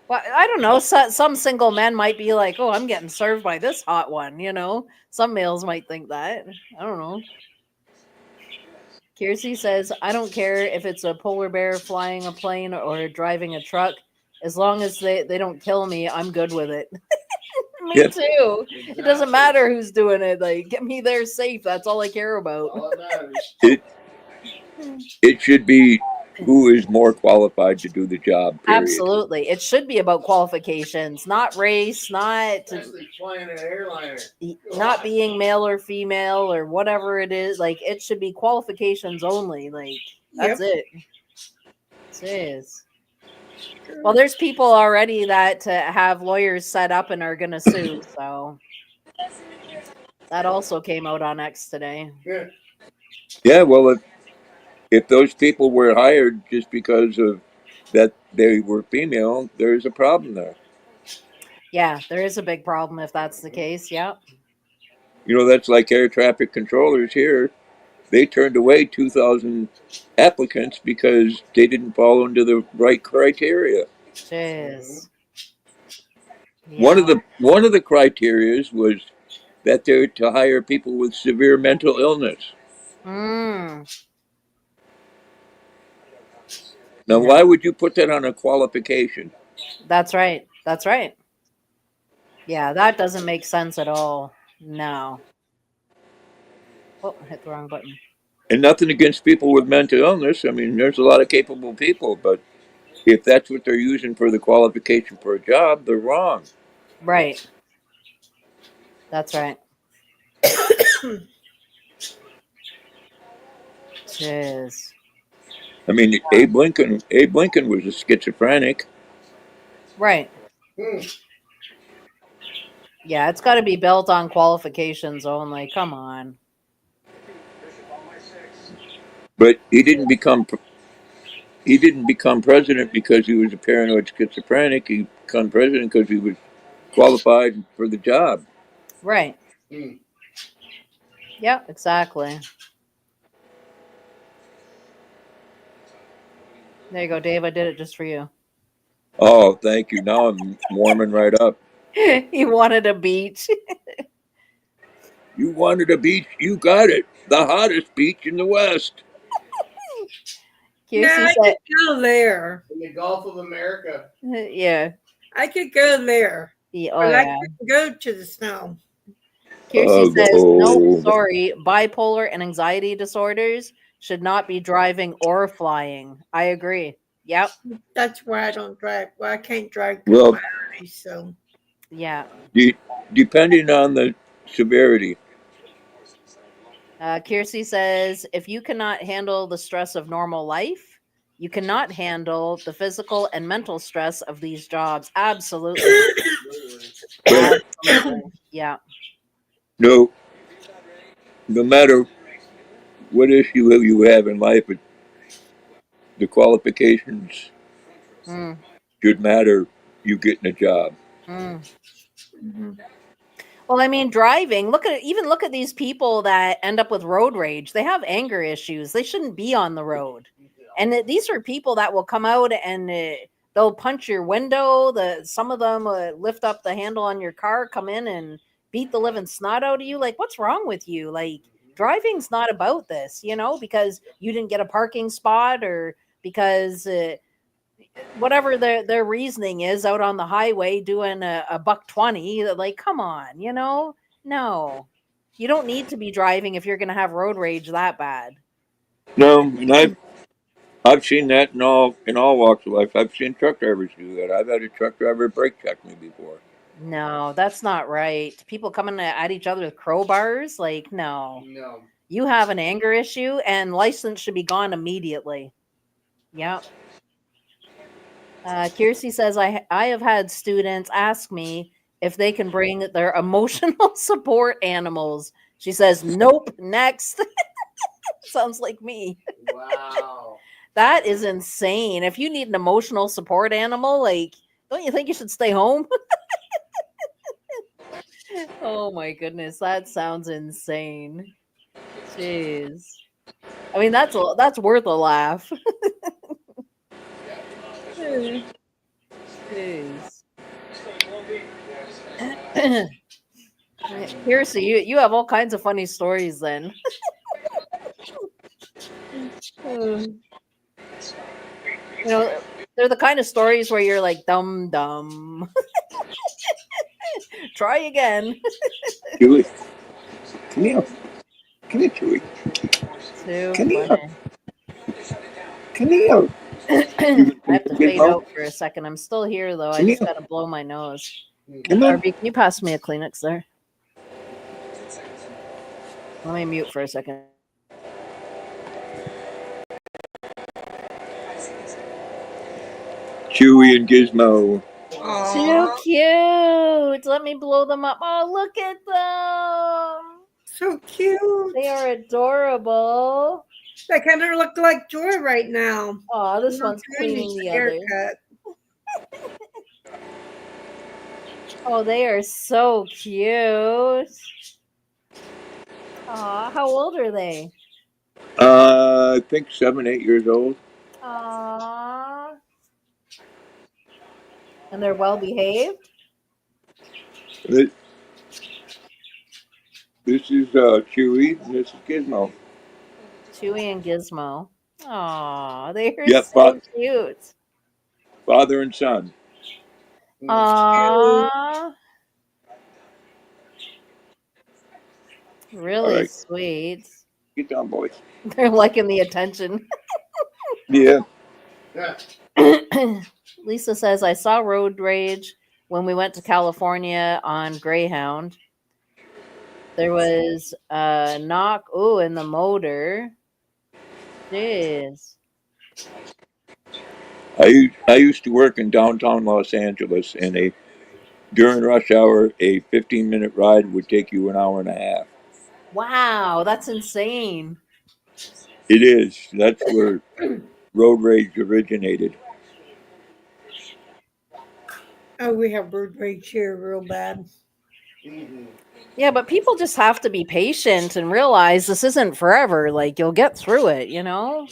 Well, I don't know. Some single men might be like, "Oh, I'm getting served by this hot one." Some males might think that. I don't know. Kiersey says, "I don't care if it's a polar bear flying a plane or driving a truck, as long as they don't kill me. I'm good with it." Me Yep. too. It doesn't matter who's doing it. Like, get me there safe. That's all I care about. All that matters. It it should be who is more qualified to do the job. Period. Absolutely. It should be about qualifications, not race, Especially flying an airliner. not being male or female or whatever it is. Like, it should be qualifications only. Like, that's it. It is. Well, there's people already that have lawyers set up and are going to sue. So that also came out on X today. Yeah. Yeah. Well, if those people were hired just because of that they were female, there's a problem there. Yeah, there is a big problem if that's the case. Yeah. That's like air traffic controllers here. They turned away 2,000 applicants because they didn't fall into the right criteria. Jeez. One Yeah. of the criterias was that they're to hire people with severe mental illness. Mm. Now, No. why would you put that on a qualification? That's right. That's right. Yeah, that doesn't make sense at all. No. Oh, I hit the wrong button. And nothing against people with mental illness. I mean, there's a lot of capable people, but if that's what they're using for the qualification for a job, they're wrong. Right. That's right. Jeez. I mean, Abe Lincoln was a schizophrenic. Right. Yeah, it's got to be built on qualifications only. Come on. But he didn't become president because he was a paranoid schizophrenic. He became president because he was qualified for the job. Right. Yeah, exactly. There you go, Dave. I did it just for you. Oh, thank you. Now I'm warming right up. He wanted a beach. You wanted a beach, you got it. The hottest beach in the West. Yeah, QC I said, could go there. In the Gulf of America. yeah. I could go there. Oh, But I yeah. couldn't go to the snow. QC says, nope, Oh. sorry. Bipolar and anxiety disorders should not be driving or flying. I agree. Yep. That's why I don't drive. Well, I can't drive Well, quietly, so. Yeah. depending on the severity. Kiersey says, if you cannot handle the stress of normal life, you cannot handle the physical and mental stress of these jobs. Absolutely. Absolutely. Yeah. No matter what issue you have in life, the qualifications Mm, should matter you getting a job. mm. Mhm. Well, I mean, driving. Look at these people that end up with road rage. They have anger issues. They shouldn't be on the road. And these are people that will come out and they'll punch your window. Some of them lift up the handle on your car, come in and beat the living snot out of you. Like, what's wrong with you? Like, driving's not about this, because you didn't get a parking spot or because whatever their reasoning is out on the highway doing a buck 20. Like, come on, no, you don't need to be driving if you're going to have road rage that bad. No, and I've seen that in all walks of life. I've seen truck drivers do that. I've had a truck driver brake check me before. No, that's not right. People coming at each other with crowbars, like, no. You have an anger issue and license should be gone immediately. Yep. Kiersey says, I have had students ask me if they can bring their emotional support animals. She says, nope, next. Sounds like me. Wow. That is insane. If you need an emotional support animal, like, don't you think you should stay home? Oh my goodness, that sounds insane. Jeez. I mean, that's worth a laugh. Jeez. Piercy, you have all kinds of funny stories then. You know, they're the kind of stories where you're like, dumb, dumb. Try again. Chewy, come here. Come here, Chewy. Too Come here. funny. Come here. I have to fade Gizmo? out for a second. I'm still here though. I Come just here. gotta blow my nose. Come on. RB, can you pass me a Kleenex there? Let me mute for a second. Chewy and Gizmo. Too Aw, cute. Let me blow them up. Oh, look at them. so cute. They are adorable. They kind of look like Joy right now. Oh, this Little one's Joy cleaning needs the a other. haircut. Oh, they are so cute. Aw, how old are they? I think 7, 8 years old. Aw. And they're well behaved? This is Chewy, and this is Gizmo. Chewy and Gizmo. Aw, they are Yep, so cute. father and son. Aw. Really All right. sweet. Get down, boys. They're liking the attention. Yeah. Yeah. Lisa says, I saw Road Rage when we went to California on Greyhound. There was a knock, in the motor. Jeez. I used to work in downtown Los Angeles, and during rush hour, a 15-minute ride would take you an hour and a half. Wow, that's insane. It is. That's where road rage originated. Oh, we have bird rage here real bad. Mhm. Yeah, but people just have to be patient and realize this isn't forever. Like, you'll get through it, you know?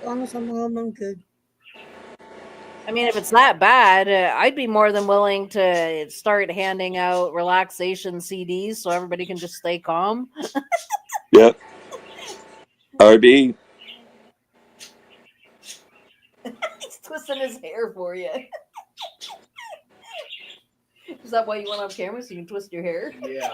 As long as I'm home, I'm good. I mean, if it's that bad, I'd be more than willing to start handing out relaxation CDs so everybody can just stay calm. Yep. RB. He's twisting his hair for you. Is that why you went on camera so you can twist your hair? Yeah.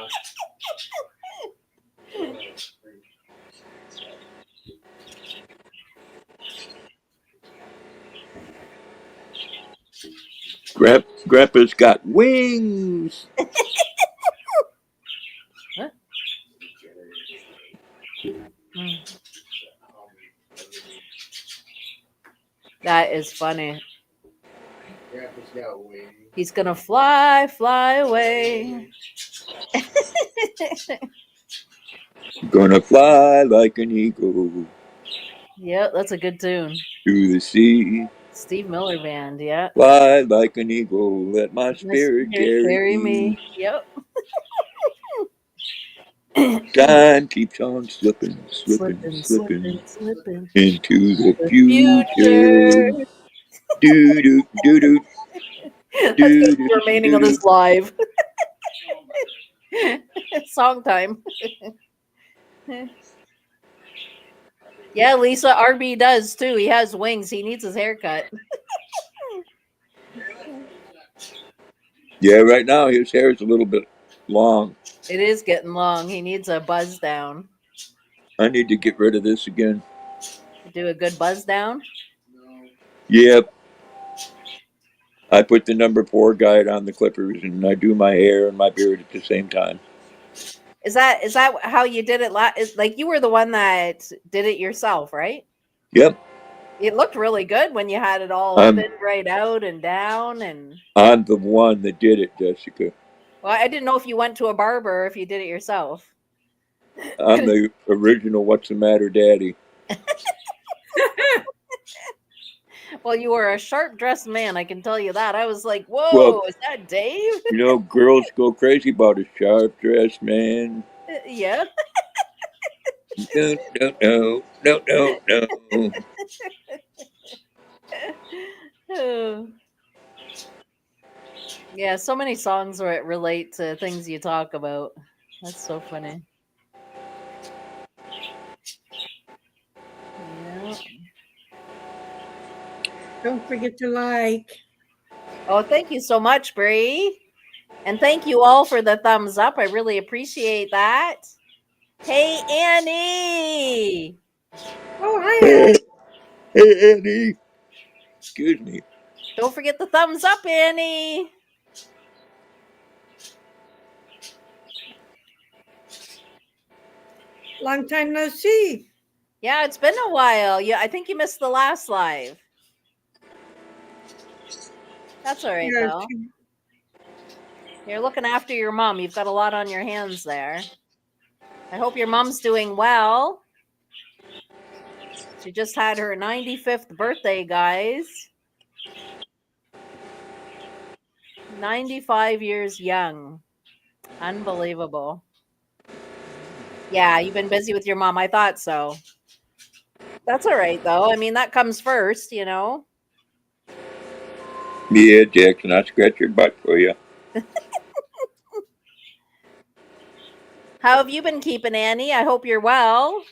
Grandpa's got wings. That is funny. Grandpa's got wings. He's gonna fly, fly away. Gonna fly like an eagle Yep, that's a good tune. through the sea. Steve Miller Band, yeah. Fly like an eagle. Let my My spirit spirit carry me. Yep. Time keeps on slipping, slipping into the future. Do do do do. That's gonna be the remaining of this live. Song time. Yeah, Lisa, RB does too. He has wings. He needs his haircut. Yeah, right now his hair is a little bit long. It is getting long. He needs a buzz down. I need to get rid of this again. Do a good buzz down. Yep. I put the number 4 guide on the clippers, and I do my hair and my beard at the same time. Is that how you did it? Like you were the one that did it yourself, right? Yep. It looked really good when you had it all thin right out and down, and I'm the one that did it, Jessica. Well, I didn't know if you went to a barber or if you did it yourself. I'm the original What's the Matter Daddy. Well, you were a sharp dressed man, I can tell you that. I was like, whoa, Well, is that Dave? you know, girls go crazy about a sharp dressed man. Yeah. No, no, no, no, no, no. Oh. Yeah, so many songs where it relate to things you talk about. That's so funny. Yeah. Don't forget to like. Oh, thank you so much, Bree. And thank you all for the thumbs up. I really appreciate that. Hey, Annie. Oh, hi. Hey, Annie. Excuse me. Don't forget the thumbs up, Annie. Long time no see. Yeah, it's been a while. Yeah, I think you missed the last live. That's all right, Yeah, though. You're looking after your mom. You've got a lot on your hands there. I hope your mom's doing well. She just had her 95th birthday, guys. 95 years young. Unbelievable. Yeah, you've been busy with your mom. I thought so. That's all right, though. I mean, that comes first, you know? Yeah, Jackson, I scratch your butt for you. How have you been keeping, Annie? I hope you're well.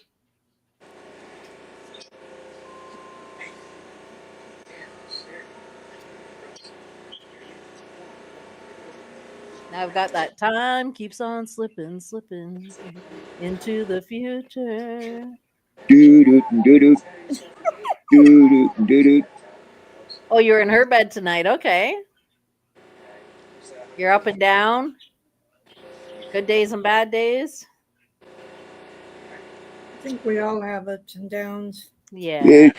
Now I've got that time keeps on slipping, slipping into the future. Doo doo doo doo doo doo doo. Oh, you're in her bed tonight. Okay. You're up and down. Good days and bad days. I think we all have ups and downs. Yeah. Yes,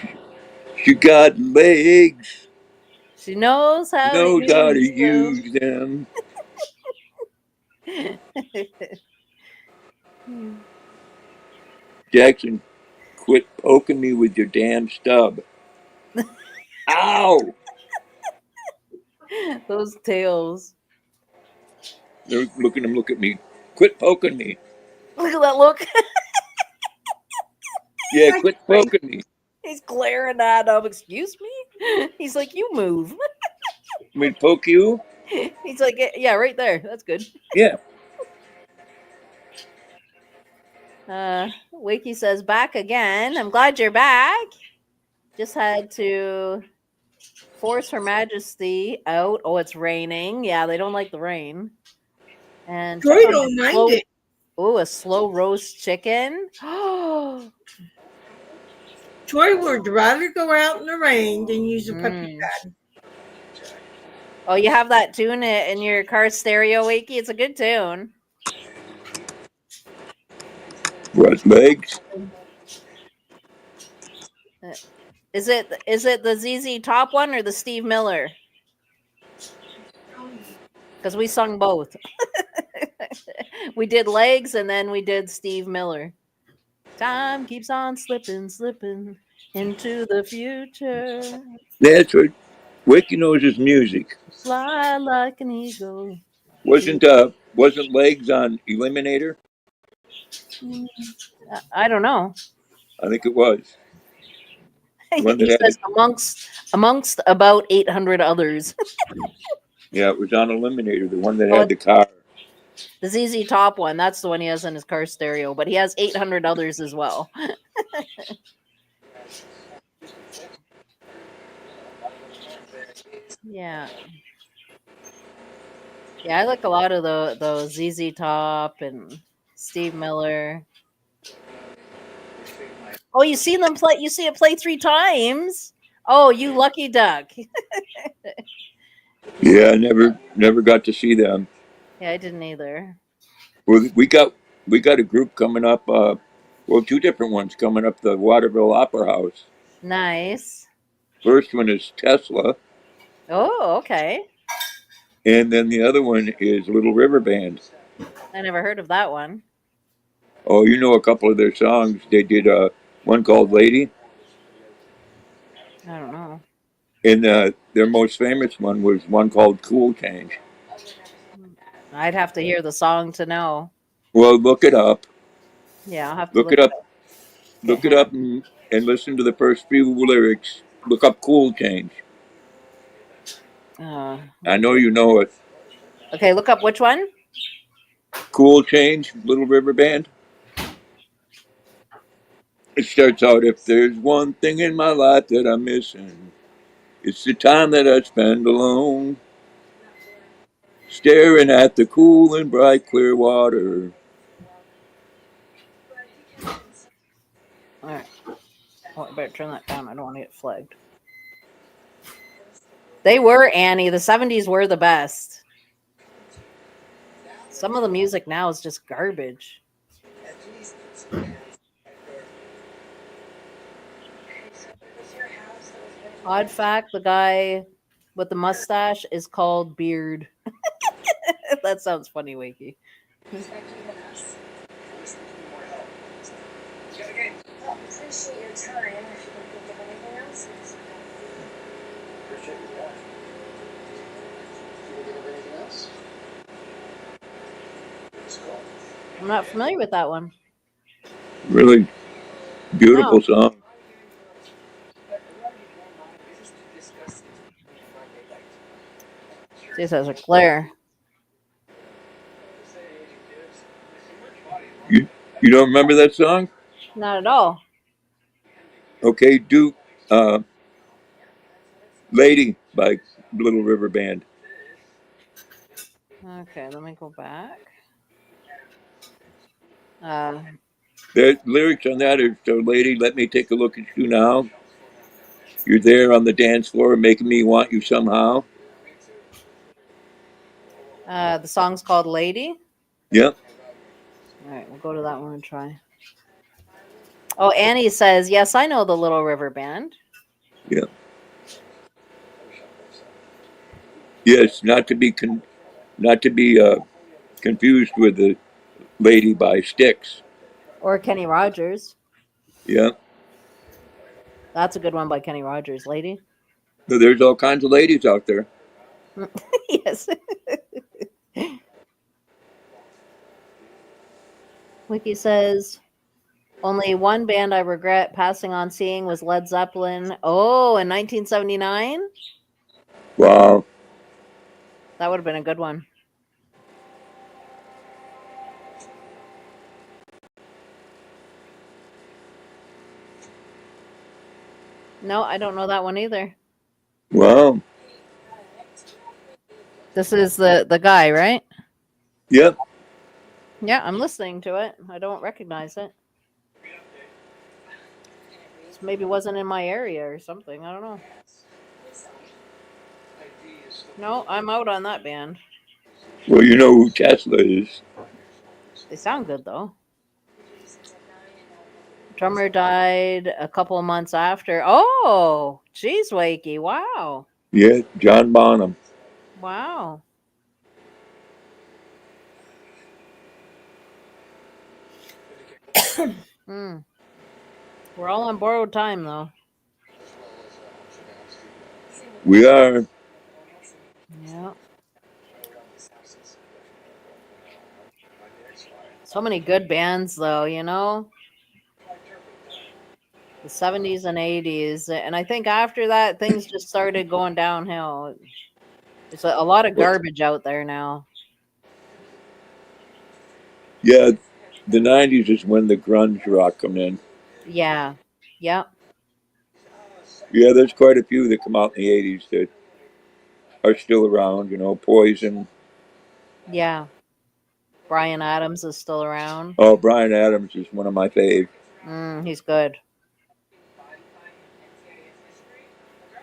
she got legs. She knows how to Knows how to use them. use them. Jackson, quit poking me with your damn stub. Ow! Those tails. Look at him, look at me. Quit poking me. Look at that look. Yeah, quit poking me. He's glaring at him. Excuse me? He's like, you move. I mean, poke you? He's like, yeah, right there. That's good. Yeah. Wakey says, back again. I'm glad you're back. Just had to force Her Majesty out. Oh, it's raining. Yeah, they don't like the rain. And Joy don't mind it. Oh, a slow roast chicken. Oh, Joy would rather go out in the rain than use a puppy pad. Oh, you have that tune in your car stereo, Wakey? It's a good tune. What, legs? Is it the ZZ Top one or the Steve Miller? Because we sung both. We did legs and then we did Steve Miller. Time keeps on slipping, slipping into the future. That's what Wiki knows his music. Fly like an eagle. Wasn't legs on Eliminator? I don't know. I think it was. One that He had says amongst about 800 others. Yeah, it was on Eliminator, the one that had the car. The ZZ Top one, that's the one he has in his car stereo, but he has 800 others as well. Yeah. Yeah, I like a lot of those ZZ Top and Steve Miller. Oh, you see them play? You see it play 3 times? Oh, you lucky duck. Yeah, I never got to see them. Yeah, I didn't either. Well, we got a group coming up. Well, 2 different ones coming up. The Waterville Opera House. Nice. First one is Tesla. Oh, okay. And then the other one is Little River Band. I never heard of that one. Oh, you know a couple of their songs. They did one called Lady, I don't know. and their most famous one was one called Cool Change. I'd have to hear the song to know. Well, look it up. Yeah, I'll have to Look look it it up. up. Okay, Look it hang up on. and listen to the first few lyrics. Look up Cool Change. I know Okay. you know it. Okay, look up which one? Cool Change, Little River Band. It starts out, if there's one thing in my life that I'm missing, it's the time that I spend alone, staring at the cool and bright clear water. All right. Oh, I better turn that down. I don't want to get flagged. They were Annie. The 70s were the best. Some of the music now is just garbage. Odd fact, the guy with the mustache is called Beard. That sounds funny, Wakey. Appreciate your time. If you can think of anything else, appreciate your time. If you can think of anything else, it's cool. I'm not familiar with that one. Really beautiful No. song. See, it says a Claire. You don't remember that song? Not at all. Okay, do uh, Lady by Little River Band. Okay, let me go back. Uh, The lyrics on that are, so lady, let me take a look at you now. You're there on the dance floor making me want you somehow. the song's called Lady. Yep. All right, we'll go to that one and try. Oh, Annie says, yes, I know the Little River Band. Yep. Yes, not to be confused with the Lady by Styx. Or Kenny Rogers. Yeah. That's a good one by Kenny Rogers, Lady. So there's all kinds of ladies out there. Yes. Wiki says, only one band I regret passing on seeing was Led Zeppelin. Oh, in 1979? Wow. That would have been a good one. No, I don't know that one either. Wow. This is the guy, right? Yep. Yeah, I'm listening to it. I don't recognize it. This maybe wasn't in my area or something. I don't know. No, I'm out on that band. Well, you know who Tesla is. They sound good though. Drummer died a couple of months after. Oh, geez, Wakey. Wow. Yeah, John Bonham. Wow. Hmm. We're all on borrowed time though. We are. Yeah. So many good bands though, you know? The 70s and 80s. And I think after that, things just started going downhill. There's a lot of garbage out there now. Yeah, the 90s is when the grunge rock come in. Yeah. Yep. Yeah, there's quite a few that come out in the 80s that are still around, you know, Poison. Yeah. Brian Adams is still around. Oh, Brian Adams is one of my faves. He's good.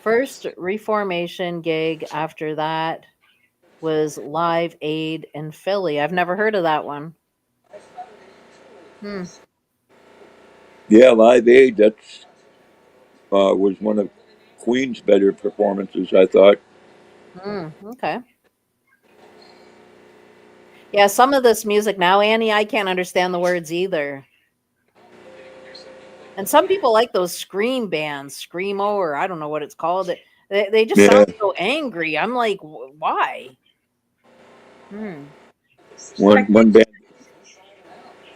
First Reformation gig after that was Live Aid in Philly. I've never heard of that one. Yeah, Live Aid, that's was one of Queen's better performances, I thought. Okay. Yeah, some of this music now, Annie, I can't understand the words either. And some people like those scream bands, screamo, or I don't know what it's called. They just Yeah, sound so angry. I'm like, why? Hmm. one Like you,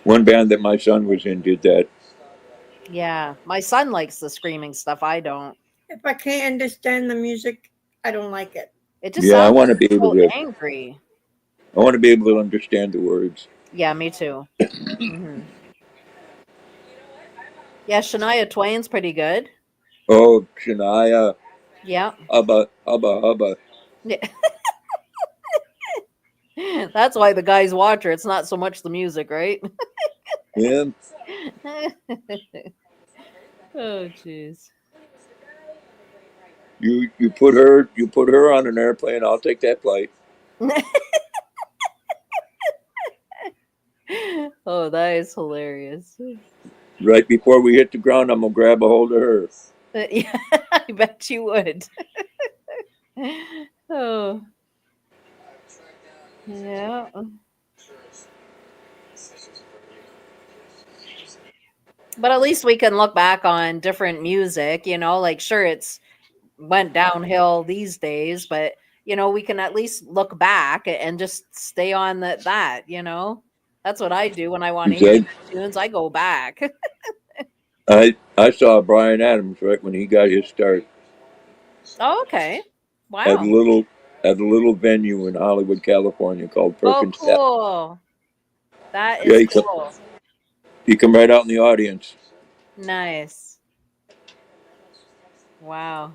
one band that my son was in did that. Yeah, my son likes the screaming stuff. I don't. if I can't understand the music, I don't like it. It just Yeah, sounds so angry. I want to be able to understand the words. Yeah, me too. Hmm. Yeah, Shania Twain's pretty good. Oh, Shania, Yeah. hubba, hubba, hubba. Yeah. That's why the guys watch her. It's not so much the music, right? Yeah, Oh, jeez. you put her on an airplane. I'll take that flight. Oh, that is hilarious. Right before we hit the ground, I'm gonna grab a hold of her. Yeah, I bet you would. Oh, yeah. But at least we can look back on different music, like sure it's went downhill these days, but we can at least look back and just stay on that. That's what I do when I want You to hear said good tunes. I go back. I saw Brian Adams right when he got his start Oh, okay. at a Wow. little venue in Hollywood, California called Oh, Perkins Tap. cool. That Yeah, is cool. he come right out in the audience, Nice. Wow.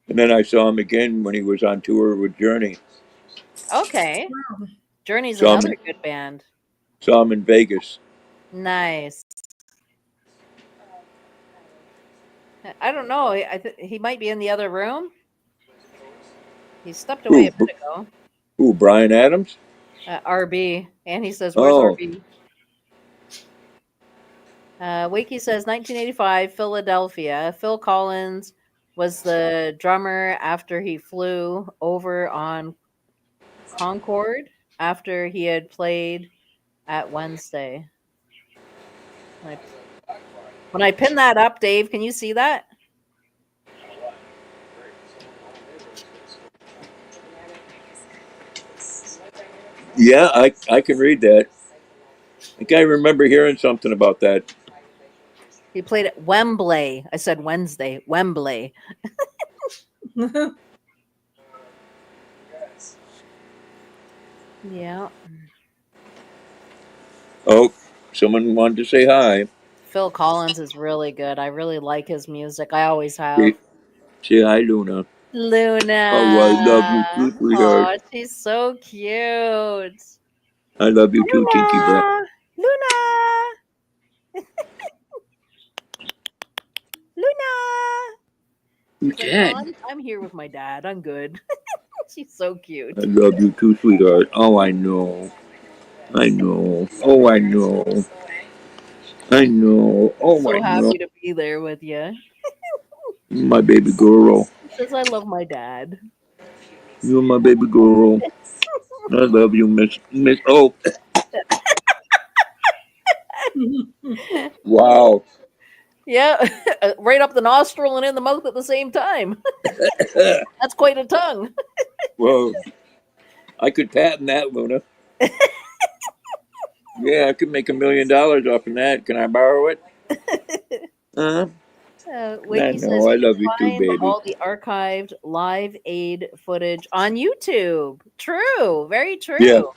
and then I saw him again when he was on tour with Journey. Okay. Journey's Saw another him good band. saw him in Vegas. Nice. I don't know. He might be in the other room. He stepped away Who? a bit ago. Who? Brian Adams? RB. And he says, "Where's Oh, RB?" Wakey says 1985, Philadelphia. Phil Collins was the drummer after he flew over on Concorde after he had played at Wednesday. When I pin that up, Dave, can you see that? yeah, I can read that. I think I remember hearing something about that. He played at Wembley. I said Wednesday. Wembley. Yeah. Oh, someone wanted to say hi. Phil Collins is really good. I really like his music. I always Say, have. say hi, Luna. Oh, I love you Luna. too, sweetheart. Oh, she's so cute. I love you too, Tinky Butt. Luna. Luna. Luna. Who's She's like, no, that? I'm here with my dad. I'm good. She's so I cute. love you too, sweetheart. Oh, I know. I know. Oh, I know. I know. Oh, I So know. happy to be there with you. My baby girl. She says, I love my dad. You're my baby girl. I love you, Miss. Oh, wow. Yeah, right up the nostril and in the mouth at the same time. That's quite a tongue. Well, I could patent that, Luna. Yeah, I could make $1 million off of that. Can I borrow it? Uh-huh. I Wakey says know. I you love you can too, find baby. all the archived Live Aid footage on YouTube. True, very Yeah. true.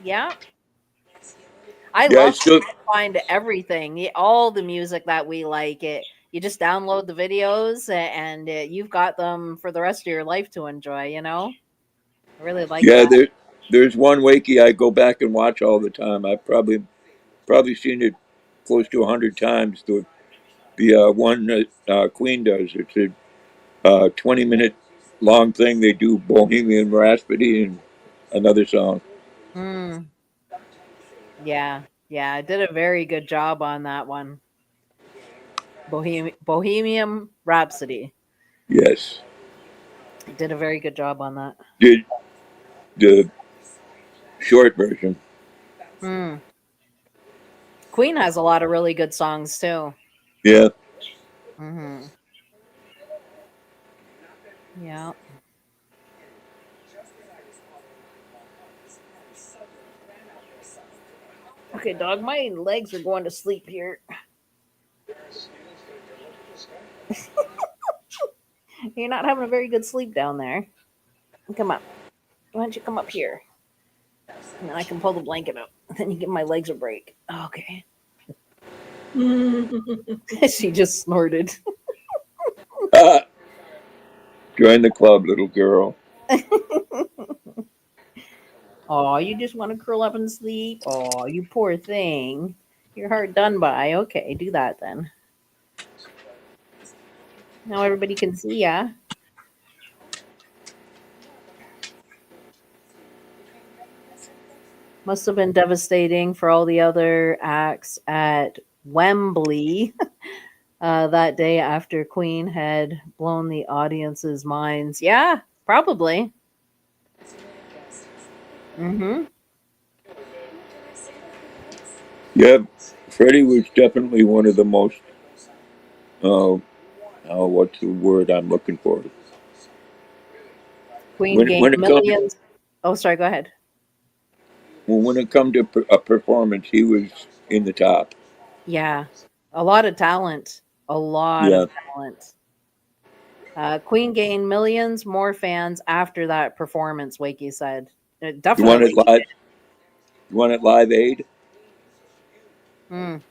Yeah, I Yeah, I love still. to find everything, all the music that we like. It you just download the videos and you've got them for the rest of your life to enjoy. I really like Yeah, that. there's one Wakey I go back and watch all the time. I've probably seen it close to 100 times. The one that Queen does. It's a 20-minute long thing. They do Bohemian Rhapsody and another song. Mm, yeah, yeah, I did a very good job on that one. Bohemian Rhapsody. Yes. I did a very good job on that. Did the short version. Mm. Queen has a lot of really good songs too. Yeah. Hmm. Yeah. Okay, dog, my legs are going to sleep here. You're not having a very good sleep down there. Come up. Why don't you come up here? And then I can pull the blanket up. Then you give my legs a break. Okay. She just snorted. Join the club, little girl. Oh, you just want to curl up and sleep? Oh, you poor thing. You're hard done by. Okay, do that then. Now everybody can see ya. Must have been devastating for all the other acts at Wembley that day after Queen had blown the audience's minds. Yeah, probably. Mm-hmm. Yeah, Freddie was definitely one of the most. Uh, what's the word I'm looking for? Queen gained When it comes millions. Oh, sorry. Go ahead. when it come to a performance, he was in the top. Yeah, a lot of talent. A lot of Yeah. talent. Queen gained millions more fans after that performance. Wakey said, it You want it definitely. live? You want it live aid? Mm.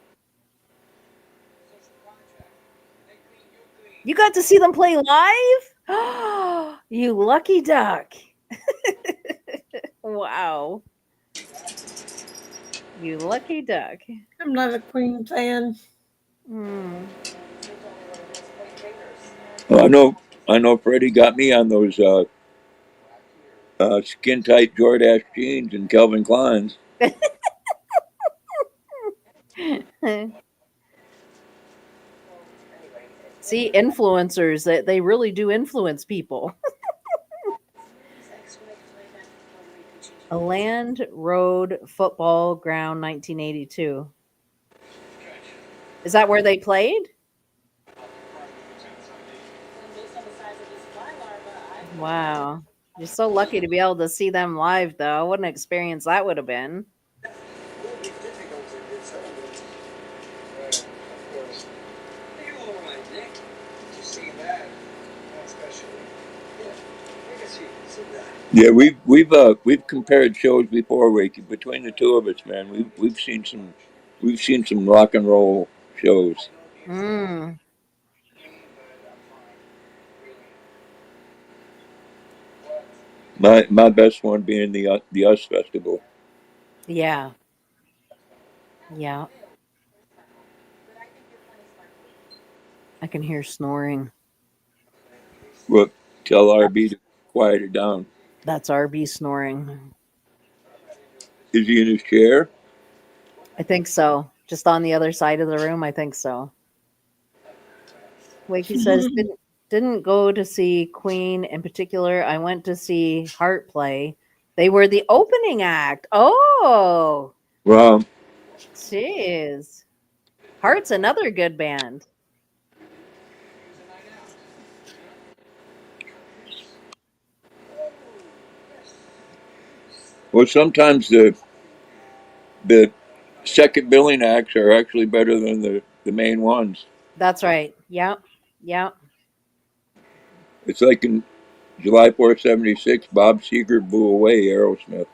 You got to see them play live? You lucky duck. Wow. You lucky duck. I'm not a Queen fan. Mm. Well, I know. Freddie got me on those skin tight Jordache jeans and Calvin Klein's. See, influencers, they really do influence people. A Land Road Football Ground 1982. Is that where they played? Wow. You're so lucky to be able to see them live, though. What an experience that would have been. Yeah, we've compared shows before, Wakey. Between the two of us, man, we've seen some rock and roll shows. Mm. My best one being the US Festival. Yeah. Yeah. I can hear snoring. Look, tell RB to quiet it down. That's RB snoring. Is he in his chair? I think so. Just on the other side of the room, I think so. Wakey says didn't go to see Queen in particular. I went to see Heart play. They were the opening act. Oh, Well, jeez. Heart's another good band. sometimes the second billing acts are actually better than the main ones. That's right. Yep. Yep. It's like in July 4th, '76, Bob Seger blew away Aerosmith.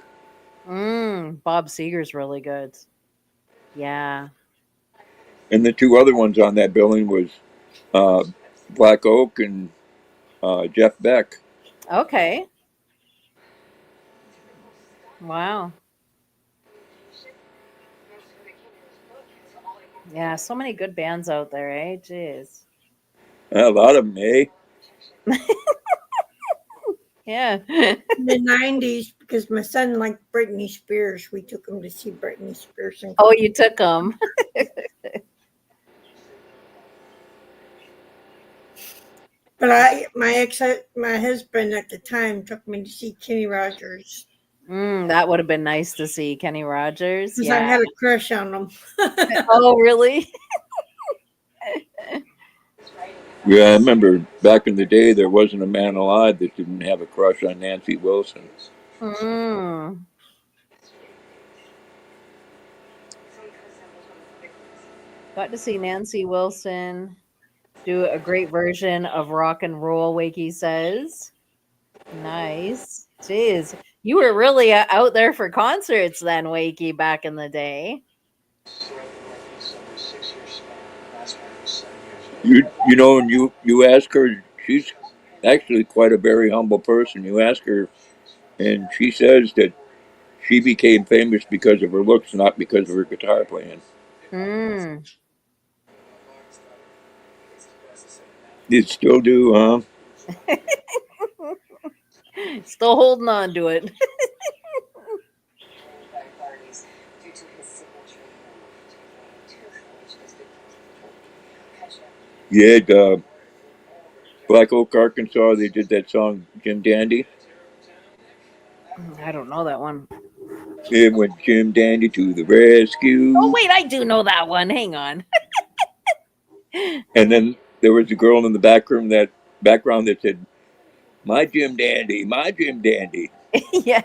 Bob Seger's really good. Yeah. And the two other ones on that billing was uh, Black Oak and Jeff Beck. Okay. Wow. Yeah, so many good bands out there, eh? Jeez. A lot of them, eh? Yeah. In the 90s, because my son liked Britney Spears, we took him to see Britney Spears. Oh, you took them. But my husband at the time took me to see Kenny Rogers. That would have been nice to see Kenny Rogers. Because I Yeah. had a crush on him. Oh, really? Yeah, I remember back in the day there wasn't a man alive that didn't have a crush on Nancy Wilson. Mm. Got to see Nancy Wilson do a great version of rock and roll, Wakey says. Nice. Jeez. You were really out there for concerts then, Wakey, back in the day. You know, and you ask her, she's actually quite a very humble person. You ask her, and she says that she became famous because of her looks, not because of her guitar playing. Mm. You still do, huh? Still holding on to it. Yeah, Black Oak, Arkansas, they did that song, Jim Dandy. I don't know that one. It went Jim Dandy to the rescue. Oh, wait, I do know that one. Hang on. And then there was a girl in the background that said, "My Jim Dandy, my Jim Dandy." Yes.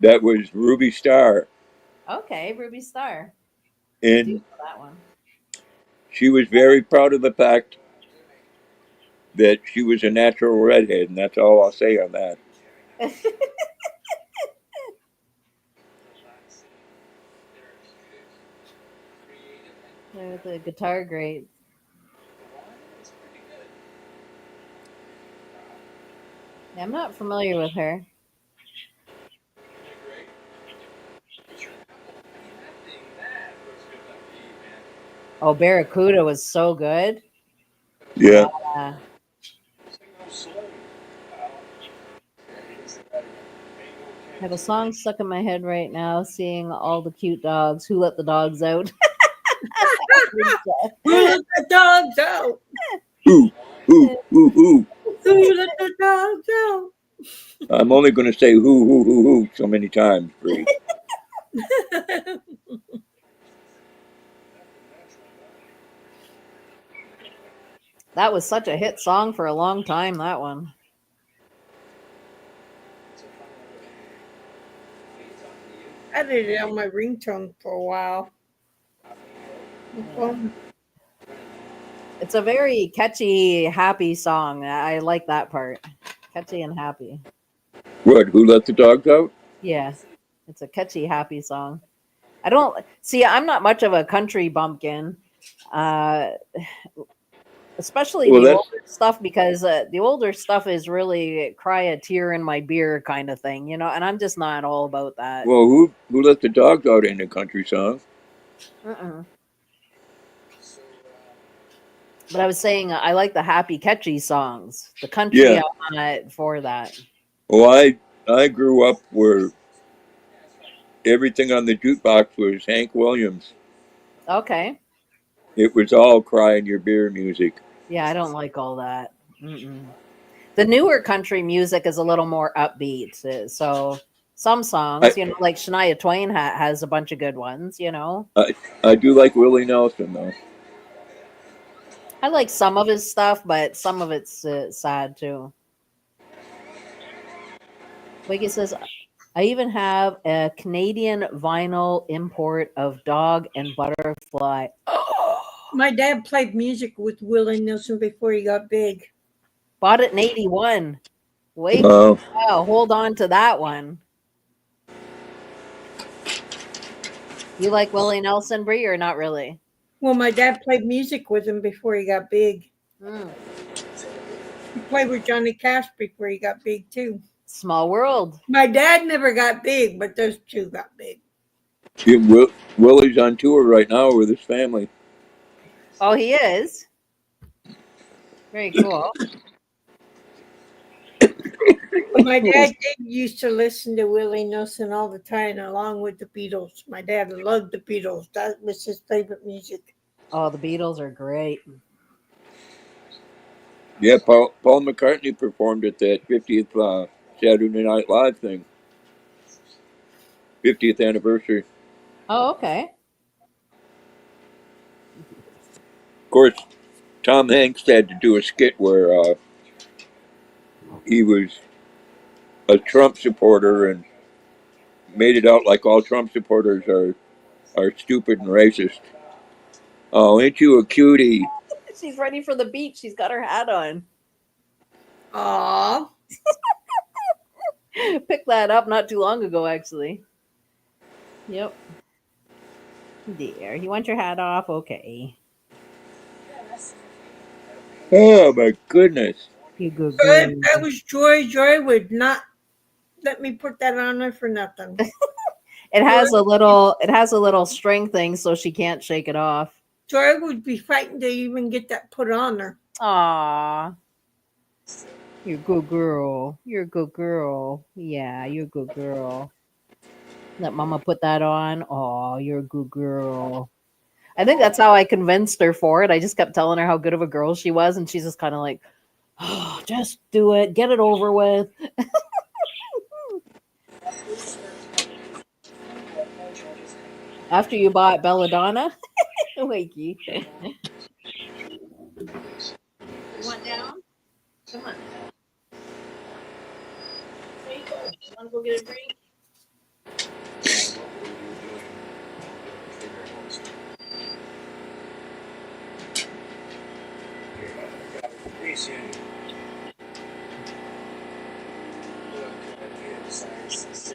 That was Ruby Starr, Okay, Ruby Star. I do know and that one. she was very proud of the fact that she was a natural redhead, and that's all I'll say on that. The guitar great. Yeah, I'm not familiar with her. Oh, Barracuda was so good. Yeah, Yeah. I have a song stuck in my head right now, seeing all the cute dogs. Who let the dogs out? Who let the dogs out? who, who. Who let the dogs out? I'm only going to say who so many times, Bree. That was such a hit song for a long time, that one. I did it on my ringtone for a while. Fun. It's a very catchy, happy song. I like that part. Catchy and happy. What? Who let the dogs out? Yeah. It's a catchy, happy song. I don't see, I'm not much of a country bumpkin. Uh especially Well, the that's older stuff, because the older stuff is really cry a tear in my beer kind of thing, and I'm just not all about that. well, who let the dogs out in a country song? Mm-mm. But I was saying I like the happy, catchy songs. The country, Yeah. I'm not for that. Well, I grew up where everything on the jukebox was Hank Williams. Okay. It was all cry in your beer music. Yeah, I don't like all that. Mm-mm. The newer country music is a little more upbeat. So some I songs, like Shania Twain has a bunch of good ones. I, I do like Willie Nelson though. I like some of his stuff, but some of it's sad too. Wiggy says, I even have a Canadian vinyl import of Dog and Butterfly. My dad played music with Willie Nelson before he got big. Bought it in 81. Wait, Wow. wow, hold on to that one. You like Willie Nelson, Brie, or not really? Well, my dad played music with him before he got big. Mm. He played with Johnny Cash before he got big too. Small world. My dad never got big, but those two got big. Willie's on tour right now with his family. Oh, he is? Very cool. But my dad used to listen to Willie Nelson all the time, along with the Beatles. My dad loved the Beatles. That was his favorite music. Oh, the Beatles are great. Yeah, Paul McCartney performed at that 50th Saturday Night Live thing. 50th anniversary. Oh, okay. Of course, Tom Hanks had to do a skit where he was a Trump supporter and made it out like all Trump supporters are stupid and racist. Oh, ain't you a cutie? She's ready for the beach. She's got her hat on. Aw. Picked that up not too long ago, actually. Yep. There. You want your hat off? Okay. Yeah, that's Oh my goodness. You good If girl. that was Joy, Joy would not let me put that on her for nothing. It has a little string thing so she can't shake it off. Joy would be frightened to even get that put on her. Aw. You're a good girl. You're a good girl. Yeah, you're a good girl. Let mama put that on. Oh, you're a good girl. I think that's how I convinced her for it. I just kept telling her how good of a girl she was, and she's just kind of like, oh, just do it. Get it over with. After you bought Belladonna? Wakey. You want down? Come on. There you go. You want to go get a drink?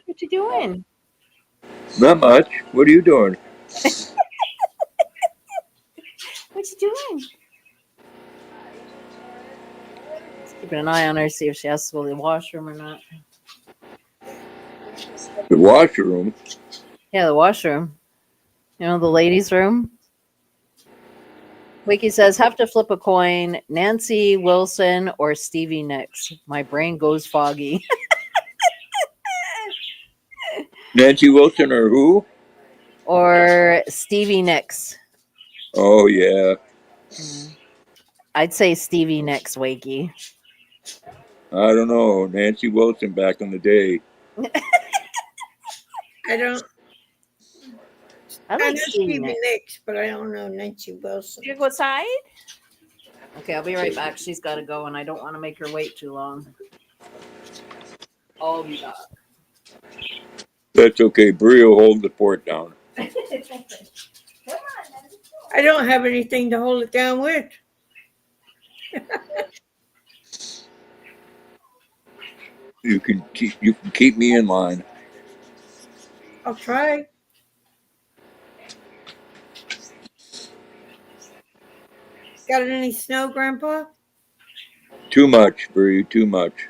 What you doing? Not much. What are you doing? What you doing? Just keeping an eye on her, see if she has to go to the washroom or not. The washroom. Yeah, the washroom. You know, the ladies' room. Wiki says, have to flip a coin. Nancy Wilson or Stevie Nicks. My brain goes foggy. Nancy Wilson or who? Or Stevie Nicks. Oh yeah. I'd say Stevie Nicks, Wakey. I don't know. Nancy Wilson back in the day. I don't. I I like know Stevie Stevie Nicks. Nicks, but I don't know Nancy Wilson. You go outside? Okay, I'll be right back. She's got to go, and I don't want to make her wait too long. I'll be back. That's okay. Bree will hold the fort down. Come on, I don't have anything to hold it down with. You can keep me in line. I'll try. Got any snow, Grandpa? Too much, Bree. Too much.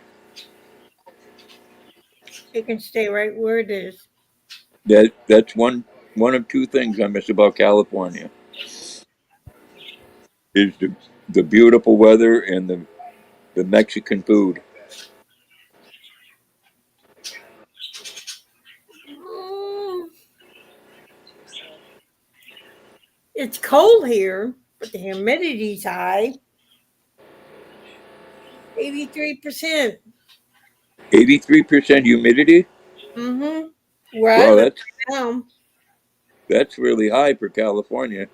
It can stay right where it is. That's one of two things I miss about California is the beautiful weather and the Mexican food. Mm, it's cold here, but the humidity's high. 83%. 83% humidity. Mm-hmm. Where I Wow, live now. that's really high for California.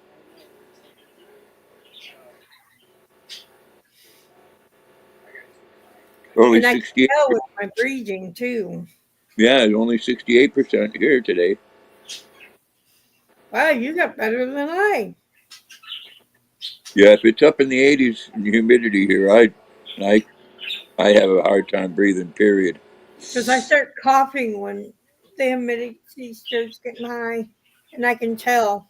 Only And I can 68. tell with my breathing too. Yeah, it's only 68% here today. Wow, you got better than I. Yeah, if it's up in the 80s in humidity here, I I have a hard time breathing. Period. Because I start coughing when the humidity starts getting high. And I can tell.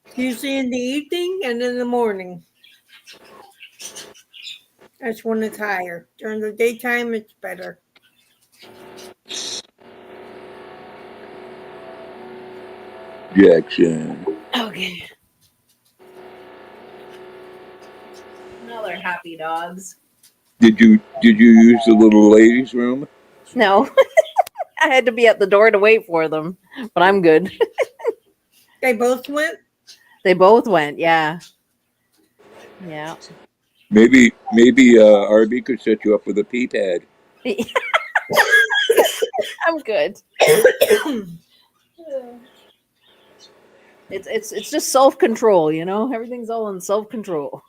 It's usually in the evening and in the morning. That's when it's higher. During the daytime, it's better. Jackson. Okay. Now they're happy dogs. Did you use the little ladies' room? No. I had to be at the door to wait for them, but I'm good. They both went. They both went, yeah. Yeah. Maybe RB could set you up with a pee pad. I'm good. It's just self control, you know. Everything's all in self control.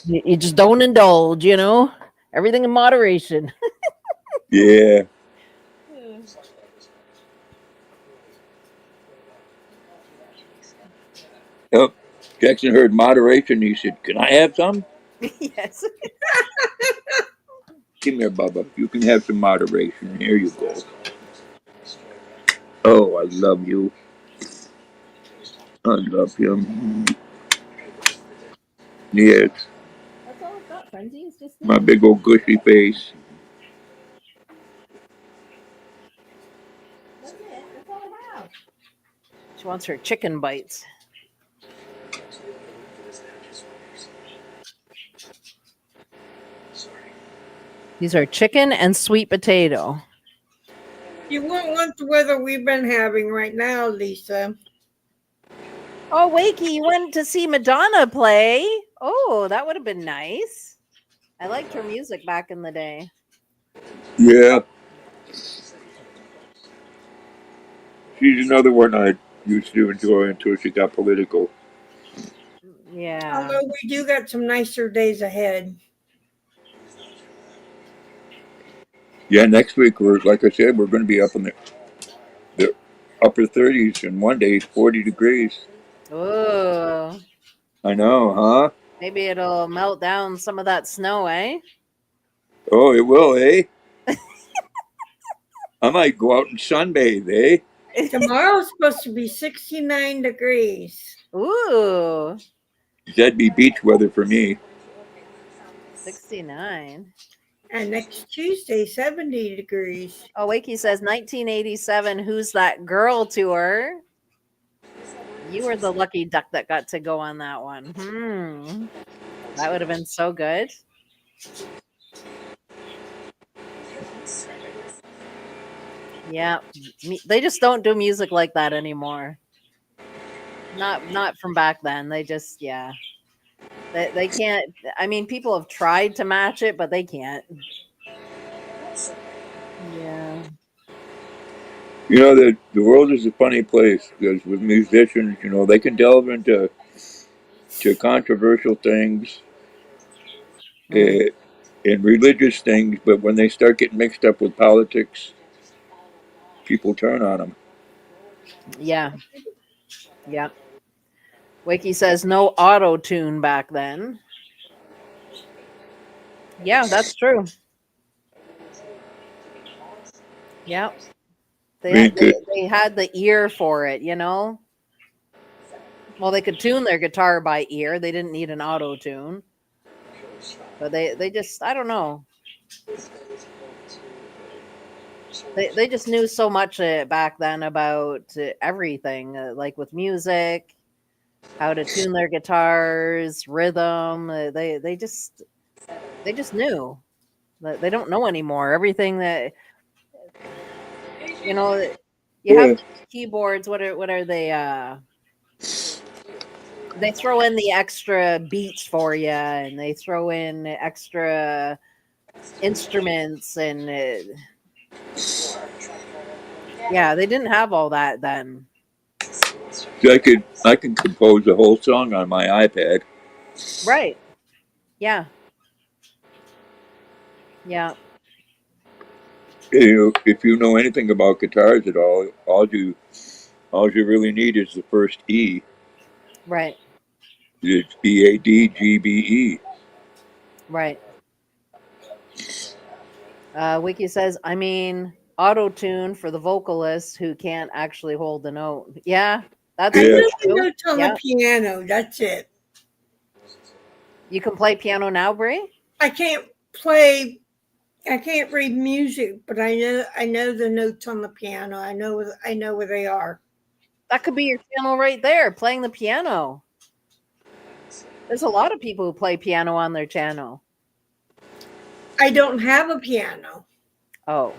You just don't indulge, you know. Everything in moderation. Yeah. Oh, Jackson heard moderation. He said, "Can I have some?" Yes. Come here, Bubba. You can have some moderation. Here you go. Oh, I love you. I love him. Yes, That's all I've got, Frenzy. It's just my me. big old gushy face. That's it. That's all I have. She wants her chicken bites. These are chicken and sweet potato. You won't want the weather we've been having right now, Lisa. Oh, Wakey, you went to see Madonna play. Oh, that would have been nice. I liked her music back in the day. Yeah, she's another one I used to enjoy until she got political. Yeah. Although we do got some nicer days ahead. Yeah, next week we're like I said, we're going to be up in the upper 30s, and one day 40 degrees. Oh, I know, huh? maybe it'll melt down some of that snow, eh? Oh, it will, eh? I might go out and sunbathe, eh? Tomorrow's supposed to be 69 degrees. Ooh, That'd be beach weather for me. 69. And next Tuesday, 70 degrees. Oh, Wakey says 1987, Who's That Girl tour. You were the lucky duck that got to go on that one. That would have been so good. Yeah, they just don't do music like that anymore. Not from back then. They just they can't. I mean, people have tried to match it, but they can't. Yeah. You know, the world is a funny place because with musicians, you know, they can delve into controversial things Mm, uh, and religious things, but when they start getting mixed up with politics, people turn on them. yeah. Yeah. Wakey says no auto tune back then. Yeah, that's true. Yeah. I mean, They had the ear for it, you know? Well, they could tune their guitar by ear. They didn't need an auto tune. But they just I don't know. They just knew so much back then about everything, like with music, how to tune their guitars, rhythm. They just knew. They don't know anymore. Everything that you know, you have yeah, these keyboards. What are they? They throw in the extra beats for you, and they throw in extra instruments, and yeah, they didn't have all that then. I can compose a whole song on my iPad. Right? Yeah, yeah, You know, if you know anything about guitars at all, all you really need is the first E. right, It's BADGBE. right. Wiki says, I mean, auto tune for the vocalist who can't actually hold the note. Yeah, I Yeah, know the true. notes on the Yeah, piano. That's it. you can play piano now, Brie. I can't play. I can't read music, but I know the notes on the piano. I know where they are. That could be your channel right there, playing the piano. There's a lot of people who play piano on their channel. I don't have a piano, Oh,